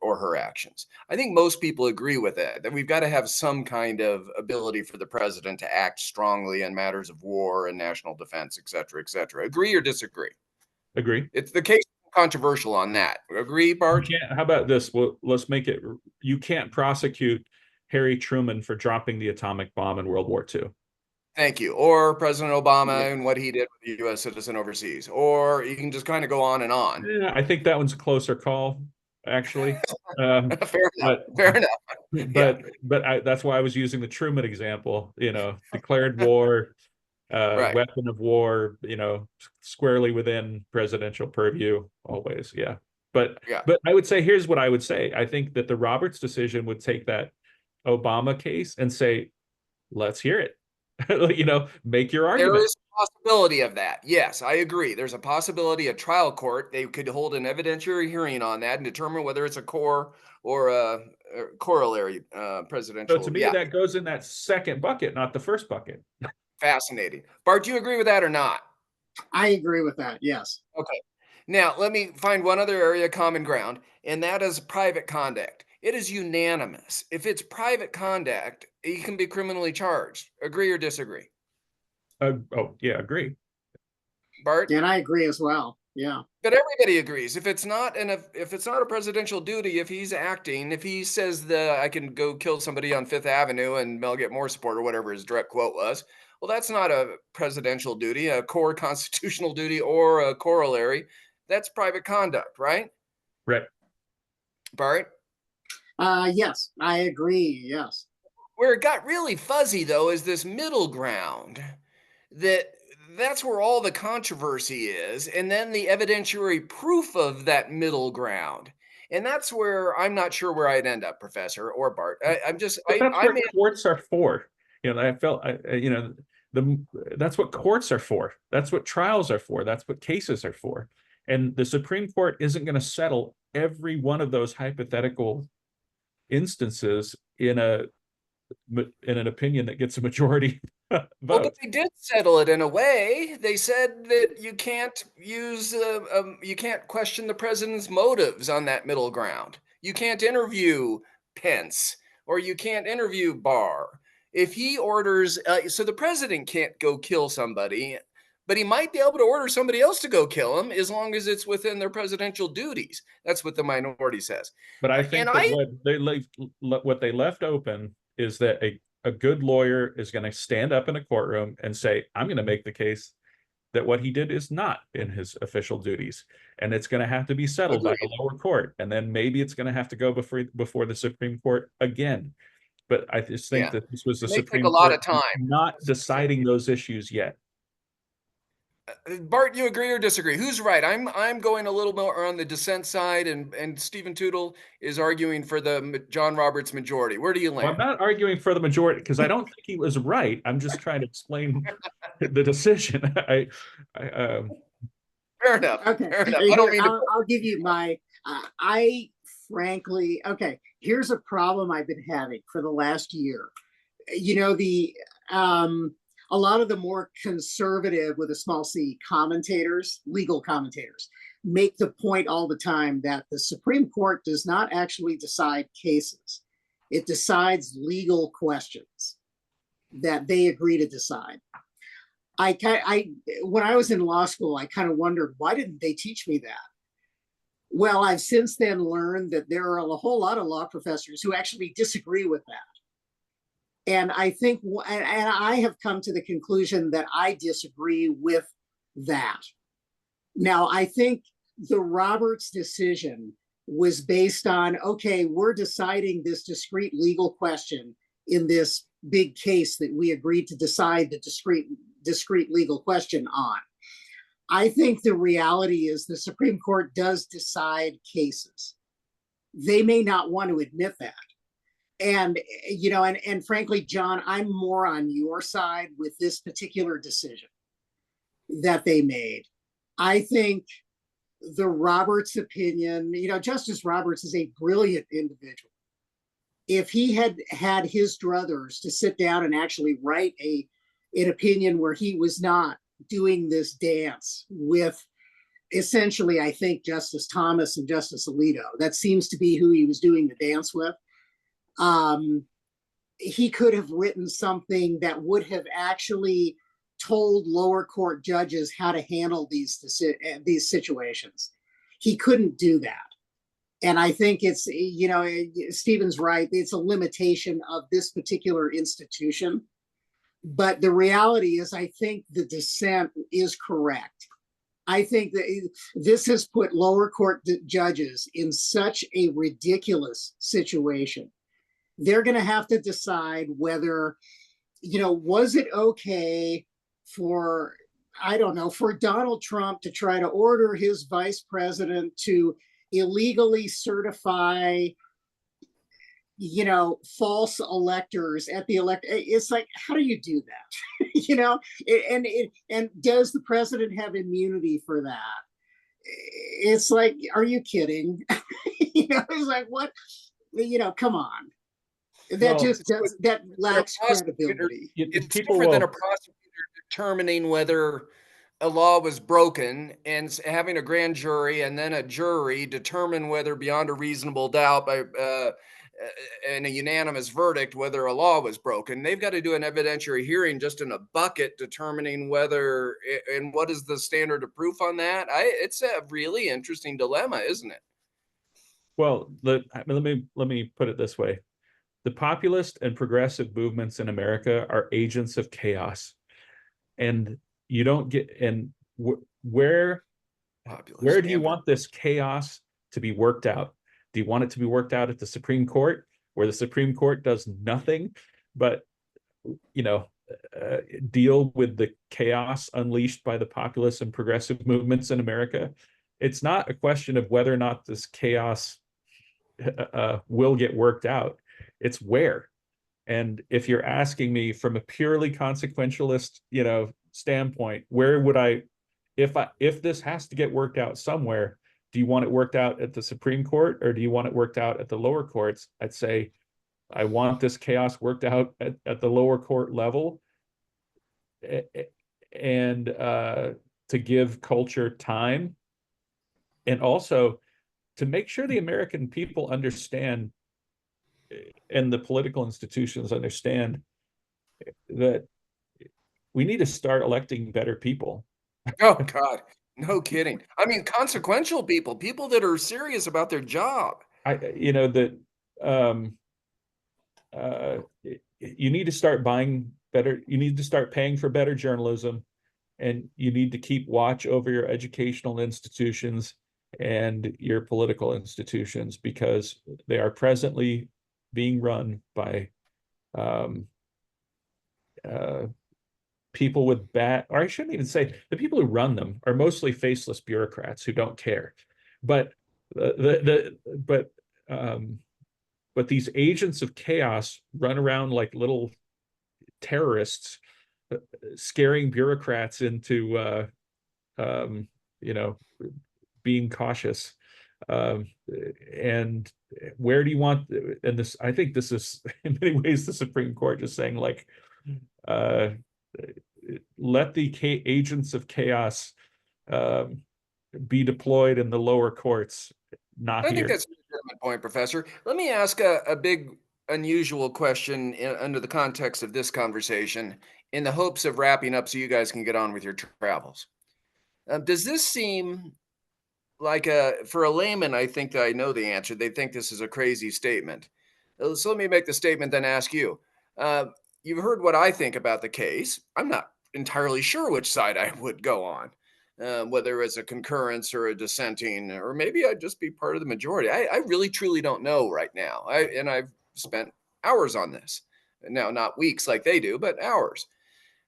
[SPEAKER 1] or her actions. I think most people agree with that we've got to have some kind of ability for the president to act strongly in matters of war and national defense, et cetera, et cetera. Agree or disagree?
[SPEAKER 2] Agree.
[SPEAKER 1] It's the case controversial on that. Agree, Bart?
[SPEAKER 2] How about this? Well, let's make it, you can't prosecute Harry Truman for dropping the atomic bomb in World War II.
[SPEAKER 1] Thank you. Or President Obama and what he did with the U.S. citizen overseas. Or you can just kind of go on and on.
[SPEAKER 2] Yeah, I think that one's a closer call, actually.
[SPEAKER 1] Fair enough. Fair enough.
[SPEAKER 2] But that's why I was using the Truman example. Declared war,
[SPEAKER 1] Right.
[SPEAKER 2] weapon of war. Squarely within presidential purview. Always, yeah. But I would say, here's what I would say. I think that the Roberts decision would take that Obama case and say, let's hear it. Make your argument.
[SPEAKER 1] There is a possibility of that. Yes, I agree. There's a possibility a trial court, they could hold an evidentiary hearing on that and determine whether it's a core or a corollary presidential.
[SPEAKER 2] So to me, that goes in that second bucket, not the first bucket.
[SPEAKER 1] Fascinating. Bart, do you agree with that or not?
[SPEAKER 4] I agree with that, yes.
[SPEAKER 1] Okay. Now, let me find one other area of common ground, and that is private conduct. It is unanimous. If it's private conduct, he can be criminally charged. Agree or disagree?
[SPEAKER 2] Yeah, agree.
[SPEAKER 1] Bart?
[SPEAKER 4] And I agree as well. Yeah.
[SPEAKER 1] But everybody agrees. If it's not a presidential duty, if he's acting, if he says I can go kill somebody on Fifth Avenue and I'll get more support or whatever his direct quote was, well, that's not a presidential duty, a core constitutional duty or a corollary. That's private conduct, right?
[SPEAKER 2] Right.
[SPEAKER 1] Bart?
[SPEAKER 4] Yes, I agree. Yes.
[SPEAKER 1] Where it got really fuzzy, though, is this middle ground. That's where all the controversy is, and then the evidentiary proof of that middle ground. And that's where I'm not sure where I'd end up, Professor or Bart.
[SPEAKER 2] That's what courts are for. That's what courts are for. That's what trials are for. That's what cases are for. And the Supreme Court isn't going to settle every one of those hypothetical instances in an opinion that gets a majority vote.
[SPEAKER 1] Well, but they did settle it in a way. They said that you can't you can't question the president's motives on that middle ground. You can't interview Pence or you can't interview Barr. If he orders, so the president can't go kill somebody, but he might be able to order somebody else to go kill him as long as it's within their presidential duties. That's what the minority says.
[SPEAKER 2] But I think what they left open is that a good lawyer is going to stand up in a courtroom and say, I'm going to make the case that what he did is not in his official duties. And it's going to have to be settled by the lower court. And then maybe it's going to have to go before the Supreme Court again. But I just think that this was the Supreme Court
[SPEAKER 1] a lot of time
[SPEAKER 2] not deciding those issues yet.
[SPEAKER 1] Bart, you agree or disagree? Who's right? I'm going a little more on the dissent side, and Stephen Tootle is arguing for the John Roberts majority. Where do you land?
[SPEAKER 2] Well, I'm not arguing for the majority because I don't think he was right. I'm just trying to explain the decision.
[SPEAKER 1] Fair enough.
[SPEAKER 4] Okay.
[SPEAKER 1] Fair enough.
[SPEAKER 4] I'll give you my. Frankly, okay. Here's a problem I've been having for the last year. A lot of the more conservative, with a small c, commentators, legal commentators, make the point all the time that the Supreme Court does not actually decide cases. It decides legal questions that they agree to decide. When I was in law school, I kind of wondered, why didn't they teach me that? Well, I've since then learned that there are a whole lot of law professors who actually disagree with that. And I think, and I have come to the conclusion that I disagree with that. Now, I think the Roberts decision was based on, okay, we're deciding this discrete legal question in this big case that we agreed to decide the discrete legal question on. I think the reality is the Supreme Court does decide cases. They may not want to admit that. And, you know, and frankly, John, I'm more on your side with this particular decision that they made. I think the Roberts opinion, you know, Justice Roberts is a brilliant individual. If he had had his druthers to sit down and actually write an opinion where he was not doing this dance with essentially, I think, Justice Thomas and Justice Alito, that seems to be who he was doing the dance with. He could have written something that would have actually told lower court judges how to handle these situations. He couldn't do that. And I think it's, you know, Stephen's right. It's a limitation of this particular institution. But the reality is, I think the dissent is correct. I think that this has put lower court judges in such a ridiculous situation. They're going to have to decide whether, you know, was it okay for, I don't know, for Donald Trump to try to order his vice president to illegally certify, you know, false electors at the It's like, how do you do that? You know, and does the president have immunity for that? It's like, are you kidding? You know, it's like, what, you know, come on. That just does, that lacks credibility.
[SPEAKER 1] It's different than a prosecutor determining whether a law was broken and having a grand jury and then a jury determine whether beyond a reasonable doubt by and a unanimous verdict whether a law was broken. They've got to do an evidentiary hearing just in a bucket determining whether, and what is the standard of proof on that. It's a really interesting dilemma, isn't it?
[SPEAKER 2] Well, let me put it this way. The populist and progressive movements in America are agents of chaos. And you don't get, and where do you want this chaos to be worked out? Do you want it to be worked out at the Supreme Court, where the Supreme Court does nothing but, you know, deal with the chaos unleashed by the populist and progressive movements in America? It's not a question of whether or not this chaos will get worked out. It's where. And if you're asking me from a purely consequentialist, you know, standpoint, where would if this has to get worked out somewhere, do you want it worked out at the Supreme Court or do you want it worked out at the lower courts? I'd say I want this chaos worked out at the lower court level, and to give culture time, and also to make sure the American people understand and the political institutions understand that we need to start electing better people.
[SPEAKER 1] Oh, God. No kidding. I mean, consequential people that are serious about their job.
[SPEAKER 2] You know, that you need to start buying better. You need to start paying for better journalism, and you need to keep watch over your educational institutions and your political institutions, because they are presently being run by people with bad, or I shouldn't even say, the people who run them are mostly faceless bureaucrats who don't care. But but these agents of chaos run around like little terrorists, scaring bureaucrats into you know, being cautious. And where do you want, and this, I think this is in many ways the Supreme Court just saying, like, let the agents of chaos be deployed in the lower courts, not
[SPEAKER 1] I
[SPEAKER 2] here.
[SPEAKER 1] think that's a legitimate point, Professor. Let me ask a big, unusual question under the context of this conversation, in the hopes of wrapping up so you guys can get on with your travels. Does this seem like for a layman? I think that I know the answer. They think this is a crazy statement. So let me make the statement, then ask you. You've heard what I think about the case. I'm not entirely sure which side I would go on. whether it's a concurrence or a dissenting, or maybe I'd just be part of the majority. I really truly don't know right now. I've spent hours on this now, not weeks like they do, but hours.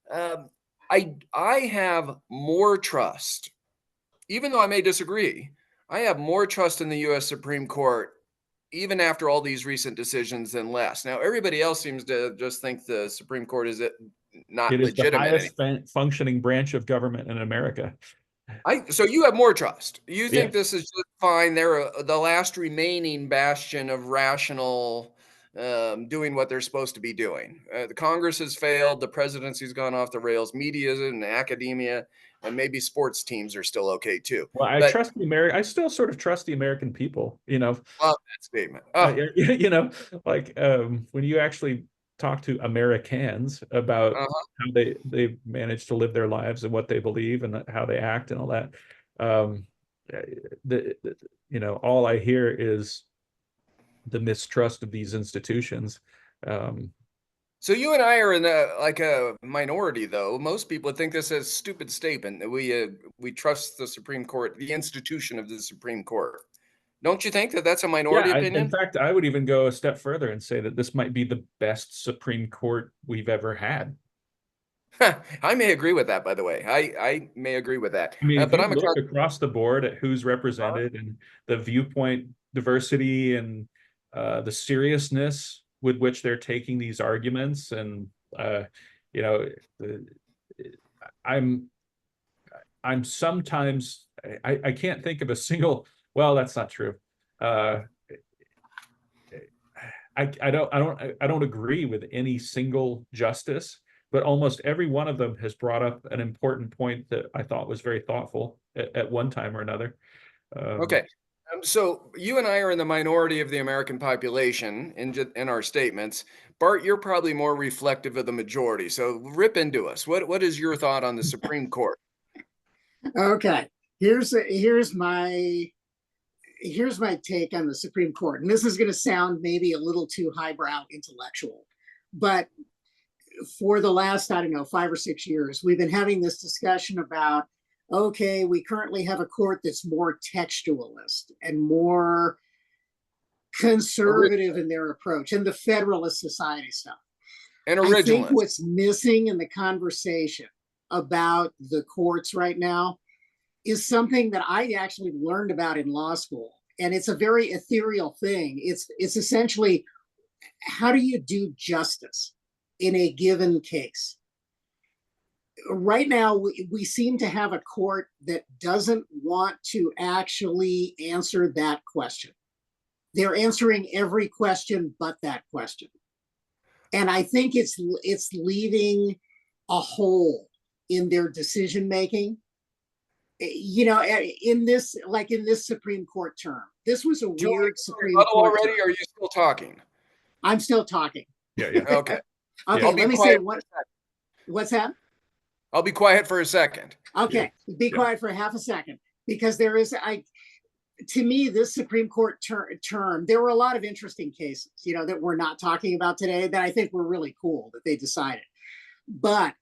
[SPEAKER 1] Um, I have more trust, even though I may disagree. I have more trust in the U.S. Supreme Court, even after all these recent decisions, than less. Now, everybody else seems to just think the Supreme Court is not
[SPEAKER 2] It is the
[SPEAKER 1] legitimate
[SPEAKER 2] highest
[SPEAKER 1] anymore.
[SPEAKER 2] functioning branch of government in America.
[SPEAKER 1] So you have more trust. You think
[SPEAKER 2] Yes.
[SPEAKER 1] this is just fine. They're the last remaining bastion of rational, doing what they're supposed to be doing. The Congress has failed. The presidency's gone off the rails. Media and academia, and maybe sports teams are still okay too.
[SPEAKER 2] Well, I
[SPEAKER 1] But
[SPEAKER 2] trust the American. I still sort of trust the American people.
[SPEAKER 1] love that statement. Oh,
[SPEAKER 2] You know, like when you actually talk to Americans about how they manage to live their lives and what they believe and how they act and all that, um, all I hear is the mistrust of these institutions.
[SPEAKER 1] So you and I are in a minority, though. Most people would think this is a stupid statement that we trust the Supreme Court, the institution of the Supreme Court. Don't you think that that's a minority
[SPEAKER 2] Yeah, in
[SPEAKER 1] opinion?
[SPEAKER 2] fact, I would even go a step further and say that this might be the best Supreme Court we've ever had.
[SPEAKER 1] I may agree with that, by the way. I may agree with that.
[SPEAKER 2] I mean, if
[SPEAKER 1] But
[SPEAKER 2] you
[SPEAKER 1] I'm a
[SPEAKER 2] look across the board at who's represented and the viewpoint diversity and the seriousness with which they're taking these arguments, and you know, I'm sometimes I can't think of a single. Well, that's not true. I don't agree with any single justice, but almost every one of them has brought up an important point that I thought was very thoughtful at one time or another.
[SPEAKER 1] Okay. So you and I are in the minority of the American population in our statements. Bart, you're probably more reflective of the majority. So rip into us. What is your thought on the Supreme Court?
[SPEAKER 4] Okay, here's my take on the Supreme Court, and this is going to sound maybe a little too highbrow intellectual, but for the last, I don't know, 5 or 6 years, we've been having this discussion about, okay, we currently have a court that's more textualist and more conservative in their approach, and the Federalist Society stuff.
[SPEAKER 1] And
[SPEAKER 4] I think
[SPEAKER 1] originalist.
[SPEAKER 4] what's missing in the conversation about the courts right now is something that I actually learned about in law school. And it's a very ethereal thing. It's essentially, how do you do justice in a given case? Right now, we seem to have a court that doesn't want to actually answer that question. They're answering every question but that question. And I think it's leaving a hole in their decision making. You know, in this Supreme Court term, this was a weird Supreme Court
[SPEAKER 1] already.
[SPEAKER 4] term.
[SPEAKER 1] Are you still talking?
[SPEAKER 4] I'm still talking.
[SPEAKER 2] Yeah.
[SPEAKER 1] Okay.
[SPEAKER 4] Okay,
[SPEAKER 1] I'll
[SPEAKER 4] let me say what's that?
[SPEAKER 1] I'll be quiet for a second.
[SPEAKER 4] Okay, be quiet for half a second, because there is, to me, this Supreme Court term, there were a lot of interesting cases, you know, that we're not talking about today that I think were really cool that they decided. But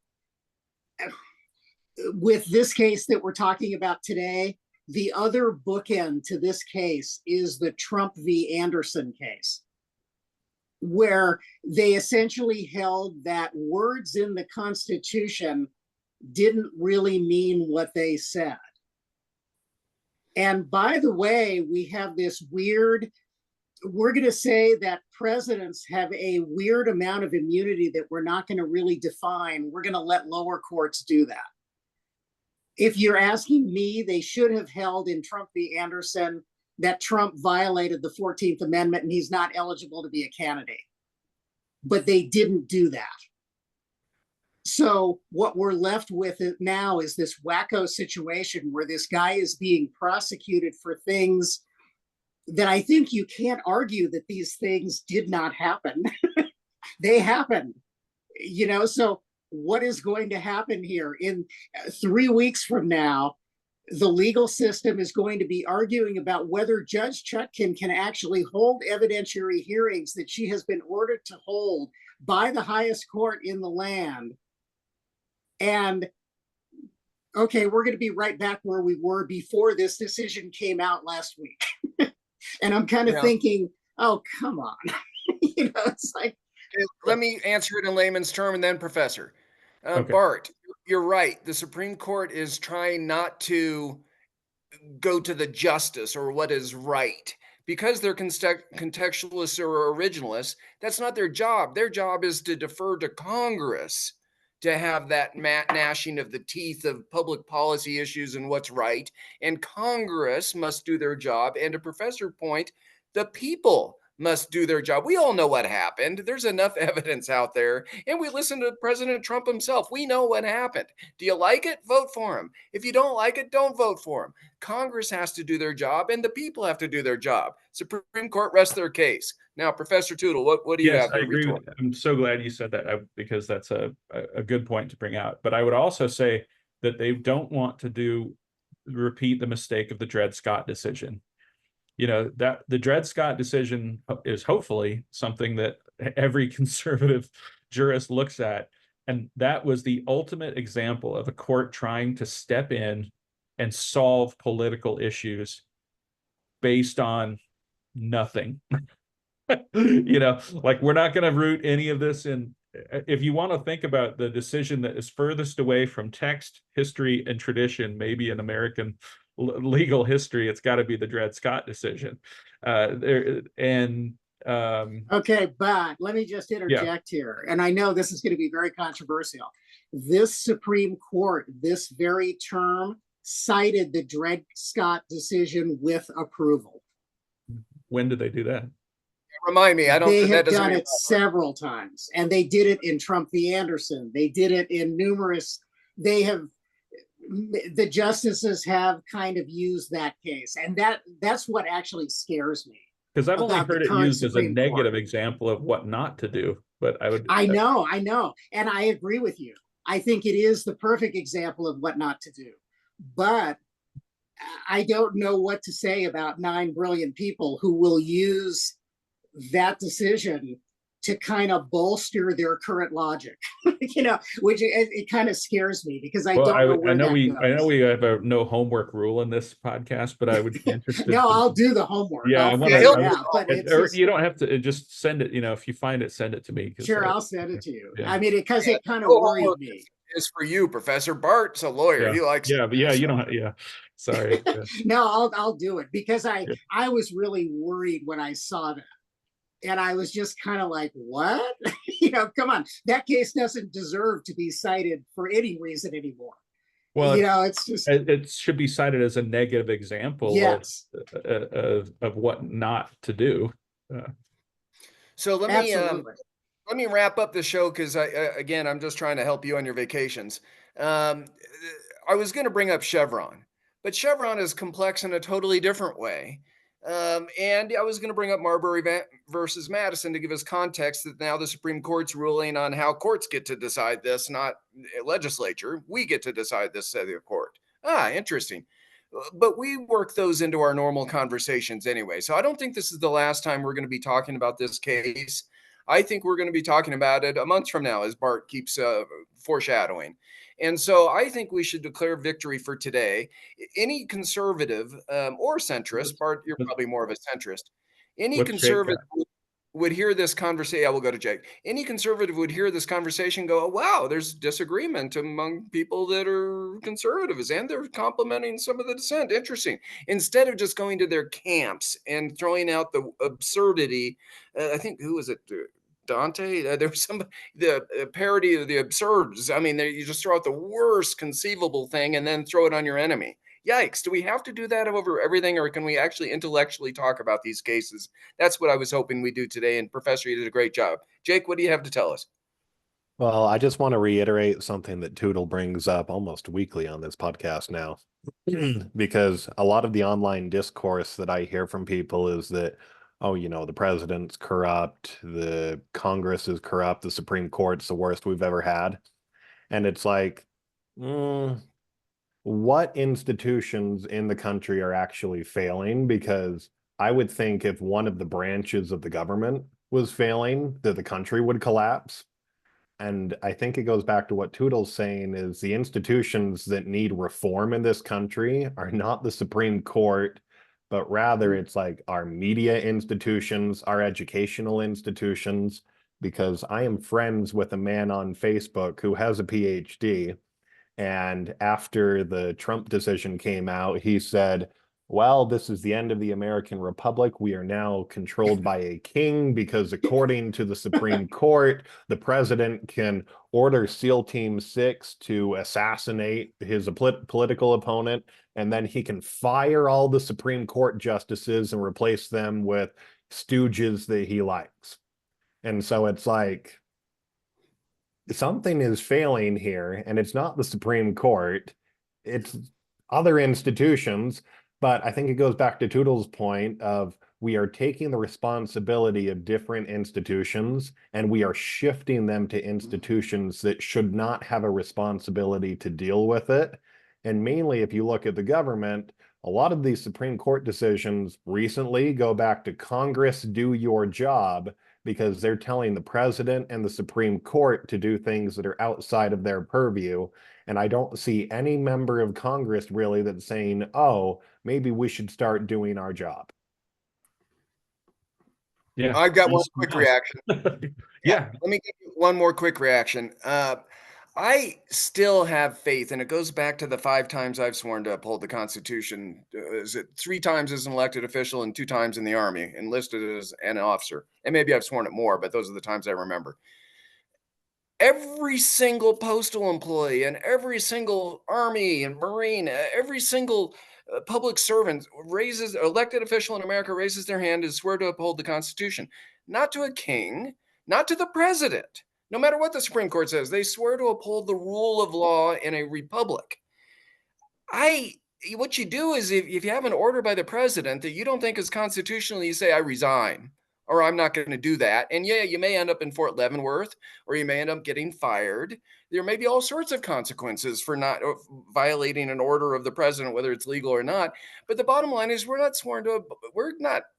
[SPEAKER 4] with this case that we're talking about today, the other bookend to this case is the Trump v. Anderson case, where they essentially held that words in the Constitution didn't really mean what they said. And by the way, we have this weird, we're going to say that presidents have a weird amount of immunity that we're not going to really define. We're going to let lower courts do that. If you're asking me, they should have held in Trump v. Anderson that Trump violated the 14th Amendment and he's not eligible to be a candidate. But they didn't do that. So what we're left with now is this wacko situation where this guy is being prosecuted for things that I think you can't argue that these things did not happen. They happened, you know, so what is going to happen here? In 3 weeks from now, the legal system is going to be arguing about whether Judge Chutkan can actually hold evidentiary hearings that she has been ordered to hold by the highest court in the land. And okay, we're going to be right back where we were before this decision came out last week. And I'm kind of thinking, oh, come on. It's like.
[SPEAKER 1] Let me answer it in layman's term and then Professor.
[SPEAKER 2] Okay.
[SPEAKER 1] Bart, you're right. The Supreme Court is trying not to go to the justice or what is right. Because they're contextualists or originalists, that's not their job. Their job is to defer to Congress to have that gnashing of the teeth of public policy issues and what's right. And Congress must do their job. And to Professor's point, the people must do their job. We all know what happened. There's enough evidence out there. And we listen to President Trump himself. We know what happened. Do you like it? Vote for him. If you don't like it, don't vote for him. Congress has to do their job and the people have to do their job. Supreme Court rests their case. Now, Professor Tootle, what do you have to
[SPEAKER 2] agree
[SPEAKER 1] retort?
[SPEAKER 2] I'm so glad you said that because that's a good point to bring out. But I would also say that they don't want to repeat the mistake of the Dred Scott decision. That the Dred Scott decision is hopefully something that every conservative jurist looks at. And that was the ultimate example of a court trying to step in and solve political issues based on nothing. Like we're not going to root any of this in. If you want to think about the decision that is furthest away from text, history, and tradition, maybe in American legal history, it's got to be the Dred Scott decision. Okay,
[SPEAKER 4] but let me just interject here. And I know this is going to be very controversial. This Supreme Court, this very term, cited the Dred Scott decision with approval.
[SPEAKER 2] When did they do that?
[SPEAKER 1] Remind me.
[SPEAKER 4] They have done it several times, and they did it in Trump v. Anderson. They did it in numerous. The justices have kind of used that case, and that's what actually scares me.
[SPEAKER 2] Because I've only heard it used as a negative example of what not to do. But I
[SPEAKER 4] know, and I agree with you. I think it is the perfect example of what not to do. But I don't know what to say about 9 brilliant people who will use that decision to kind of bolster their current logic, which it kind of scares me because I don't know where that goes.
[SPEAKER 2] I know we have a no homework rule in this podcast, but I would be interested.
[SPEAKER 4] No, I'll do the homework.
[SPEAKER 2] Yeah,
[SPEAKER 4] but
[SPEAKER 2] you don't have to just send it. If you find it, send it to me.
[SPEAKER 4] Sure, I'll send it to you. Yeah. I mean, because it kind of worried me.
[SPEAKER 1] It's for you, Professor. Bart's a lawyer.
[SPEAKER 2] Yeah.
[SPEAKER 1] He likes.
[SPEAKER 2] Yeah, but you don't. Sorry.
[SPEAKER 4] No, I'll do it because I was really worried when I saw that. And I was just kind of like, what? Come on. That case doesn't deserve to be cited for any reason anymore.
[SPEAKER 2] Well,
[SPEAKER 4] it's just.
[SPEAKER 2] It should be cited as a negative example of what not to do.
[SPEAKER 1] So let me wrap up the show because I'm just trying to help you on your vacations. I was going to bring up Chevron, but Chevron is complex in a totally different way. And I was going to bring up Marbury versus Madison to give us context that now the Supreme Court's ruling on how courts get to decide this, not legislature. We get to decide this, said the court. Interesting. But we work those into our normal conversations anyway. So I don't think this is the last time we're going to be talking about this case. I think we're going to be talking about it a month from now, as Bart keeps foreshadowing. And so I think we should declare victory for today. Any conservative or centrist, Bart, you're probably more of a centrist. Any conservative would hear this conversation. I will go to Jake. Any conservative would hear this conversation, go, oh, wow, there's disagreement among people that are conservatives, and they're complimenting some of the dissent. Interesting. Instead of just going to their camps and throwing out the absurdity, I think, who was it? Dante, there was the parody of the absurds. I mean, you just throw out the worst conceivable thing and then throw it on your enemy. Yikes. Do we have to do that over everything, or can we actually intellectually talk about these cases? That's what I was hoping we do today. And Professor, you did a great job. Jake, what do you have to tell us?
[SPEAKER 3] Well, I just want to reiterate something that Tootle brings up almost weekly on this podcast now, because a lot of the online discourse that I hear from people is that, oh, the president's corrupt, the Congress is corrupt, the Supreme Court's the worst we've ever had. And it's like, what institutions in the country are actually failing? Because I would think if one of the branches of the government was failing, that the country would collapse. And I think it goes back to what Tootle's saying is the institutions that need reform in this country are not the Supreme Court, but rather it's like our media institutions, our educational institutions, because I am friends with a man on Facebook who has a PhD. And after the Trump decision came out, he said, well, this is the end of the American Republic. We are now controlled by a king because, according to the Supreme Court, the president can order SEAL Team 6 to assassinate his political opponent, and then he can fire all the Supreme Court justices and replace them with stooges that he likes. And so it's like, something is failing here, and it's not the Supreme Court, it's other institutions. But I think it goes back to Tootle's point of we are taking the responsibility of different institutions and we are shifting them to institutions that should not have a responsibility to deal with it. And mainly, if you look at the government, a lot of these Supreme Court decisions recently go back to Congress, do your job, because they're telling the president and the Supreme Court to do things that are outside of their purview. And I don't see any member of Congress really that's saying, oh, maybe we should start doing our job.
[SPEAKER 2] Yeah.
[SPEAKER 1] I've got one quick reaction.
[SPEAKER 2] Yeah.
[SPEAKER 1] Let me give you one more quick reaction. I still have faith, and it goes back to the 5 times I've sworn to uphold the Constitution. Is it 3 times as an elected official and 2 times in the Army, enlisted as an officer? And maybe I've sworn it more, but those are the times I remember. Every single postal employee and every single Army and Marine, every single public servant elected official in America raises their hand and swear to uphold the Constitution, not to a king, not to the president. No matter what the Supreme Court says, they swear to uphold the rule of law in a republic. What you do is if you have an order by the president that you don't think is constitutional, you say, I resign, or I'm not going to do that. And yeah, you may end up in Fort Leavenworth, or you may end up getting fired. There may be all sorts of consequences for not violating an order of the president, whether it's legal or not. But the bottom line is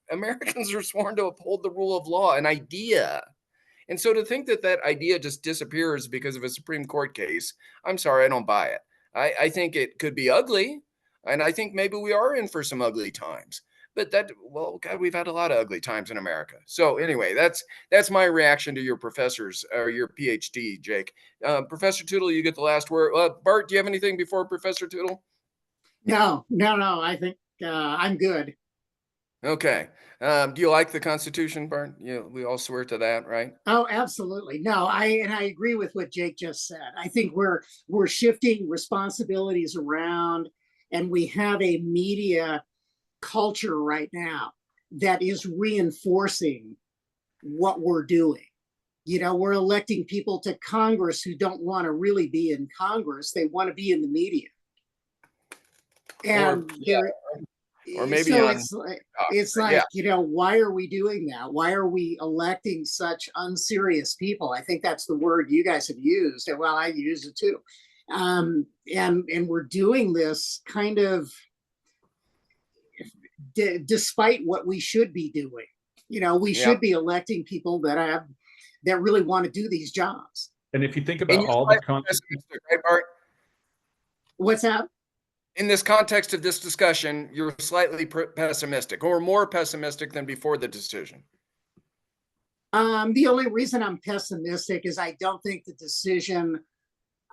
[SPEAKER 1] Americans are sworn to uphold the rule of law, an idea. And so to think that that idea just disappears because of a Supreme Court case, I'm sorry, I don't buy it. I think it could be ugly, and I think maybe we are in for some ugly times. But God, we've had a lot of ugly times in America. So anyway, that's my reaction to your professors or your PhD, Jake. Professor Tootle, you get the last word. Bart, do you have anything before Professor Tootle?
[SPEAKER 4] No. I think I'm good.
[SPEAKER 1] Okay. Do you like the Constitution, Bart? We all swear to that, right?
[SPEAKER 4] Oh, absolutely. No, I agree with what Jake just said. I think we're shifting responsibilities around, and we have a media culture right now that is reinforcing what we're doing. We're electing people to Congress who don't want to really be in Congress. They want to be in the media. And
[SPEAKER 1] or maybe
[SPEAKER 4] so
[SPEAKER 1] on,
[SPEAKER 4] it's like, why are we doing that? Why are we electing such unserious people? I think that's the word you guys have used. And well, I use it too. And we're doing this kind of despite what we should be doing. We should be electing people that really want to do these jobs.
[SPEAKER 2] And if you think about all the
[SPEAKER 1] right, Bart?
[SPEAKER 4] What's that?
[SPEAKER 1] In this context of this discussion, you're slightly pessimistic, or more pessimistic than before the decision.
[SPEAKER 4] The only reason I'm pessimistic is I don't think the decision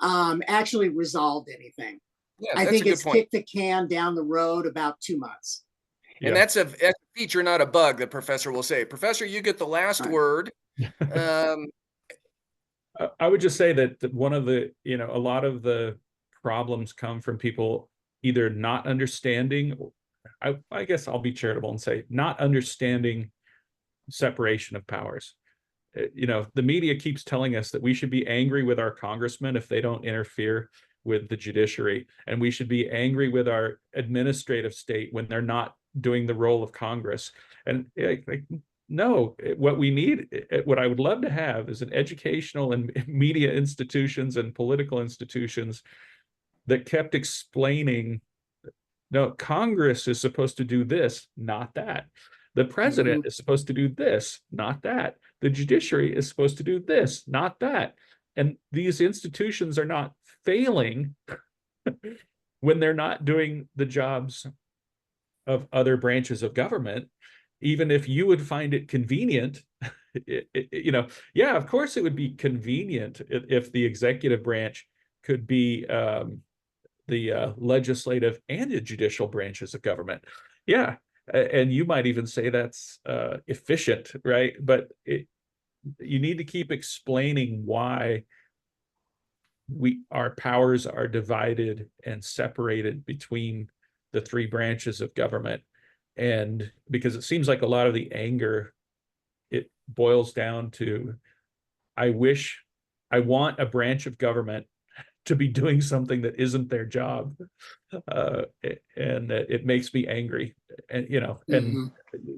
[SPEAKER 4] actually resolved anything. Yeah, I think it's kicked the can down the road about 2 months.
[SPEAKER 1] And that's a feature, not a bug, the professor will say. Professor, you get the last word.
[SPEAKER 2] I would just say that one of the, a lot of the problems come from people either not understanding, I guess I'll be charitable and say not understanding separation of powers. The media keeps telling us that we should be angry with our congressmen if they don't interfere with the judiciary, and we should be angry with our administrative state when they're not doing the role of Congress. And no, what we need, what I would love to have is an educational and media institutions and political institutions that kept explaining, no, Congress is supposed to do this, not that. The president is supposed to do this, not that. The judiciary is supposed to do this, not that. And these institutions are not failing when they're not doing the jobs of other branches of government, even if you would find it convenient. You know, yeah, of course it would be convenient if the executive branch could be the legislative and the judicial branches of government. Yeah, and you might even say that's efficient, right? But you need to keep explaining why our powers are divided and separated between the three branches of government. And because it seems like a lot of the anger, it boils down to, I want a branch of government to be doing something that isn't their job. And it makes me angry. And, you know, and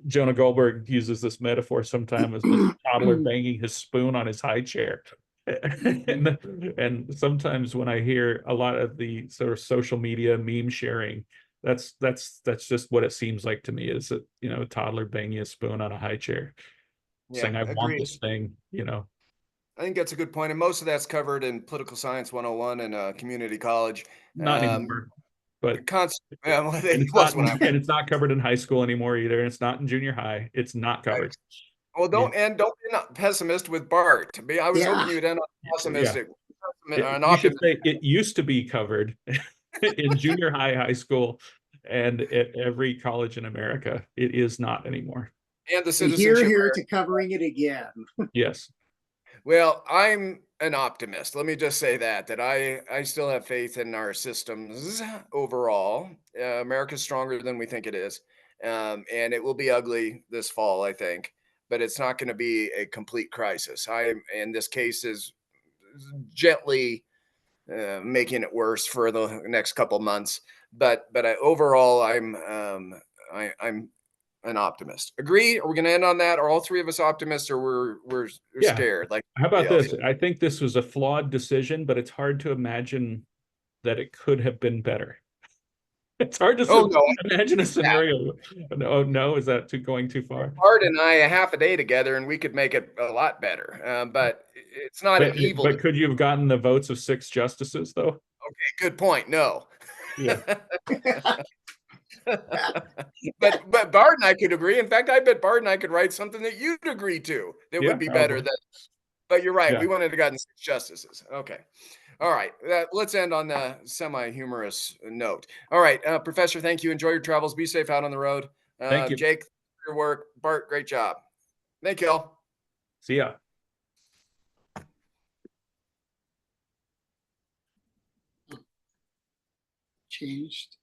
[SPEAKER 2] Jonah Goldberg uses this metaphor sometimes as a toddler banging his spoon on his high chair. And sometimes when I hear a lot of the sort of social media meme sharing, that's just what it seems like to me, is that, you know, a toddler banging a spoon on a high chair, saying, I want this thing, you know.
[SPEAKER 1] I think that's a good point. And most of that's covered in Political Science 101 and community college.
[SPEAKER 2] Not anymore. But
[SPEAKER 1] well,
[SPEAKER 2] and it's not covered in high school anymore either. And it's not in junior high. It's not covered.
[SPEAKER 1] Well, don't be not pessimist with Bart. I was hoping you'd end on pessimistic.
[SPEAKER 2] You should say it used to be covered in junior high, high school, and at every college in America. It is not anymore.
[SPEAKER 1] And the citizenship.
[SPEAKER 4] Here to covering it again.
[SPEAKER 2] Yes.
[SPEAKER 1] Well, I'm an optimist. Let me just say that I still have faith in our systems overall. America's stronger than we think it is, and it will be ugly this fall, I think, but it's not going to be a complete crisis. In this case, is gently making it worse for the next couple months, but overall, I'm an optimist. Agree? Are we going to end on that? Are all three of us optimists, or we're scared? Like,
[SPEAKER 2] how about this? I think this was a flawed decision, but it's hard to imagine that it could have been better. It's hard to imagine a scenario. No, is that going too far?
[SPEAKER 1] Bart and I half a day together, and we could make it a lot better. But it's not an evil.
[SPEAKER 2] But could you have gotten the votes of 6 justices, though?
[SPEAKER 1] Okay, good point. No.
[SPEAKER 2] Yeah.
[SPEAKER 1] but Bart and I could agree. In fact, I bet Bart and I could write something that you'd agree to that would be better than. But you're right. Yeah. We wanted to have gotten 6 justices. Okay. All right. Let's end on a semi-humorous note. All right, Professor, thank you. Enjoy your travels. Be safe out on the road.
[SPEAKER 2] Thank you.
[SPEAKER 1] Jake, for your work. Bart, great job. Thank you all.
[SPEAKER 2] See ya.
[SPEAKER 4] Changed.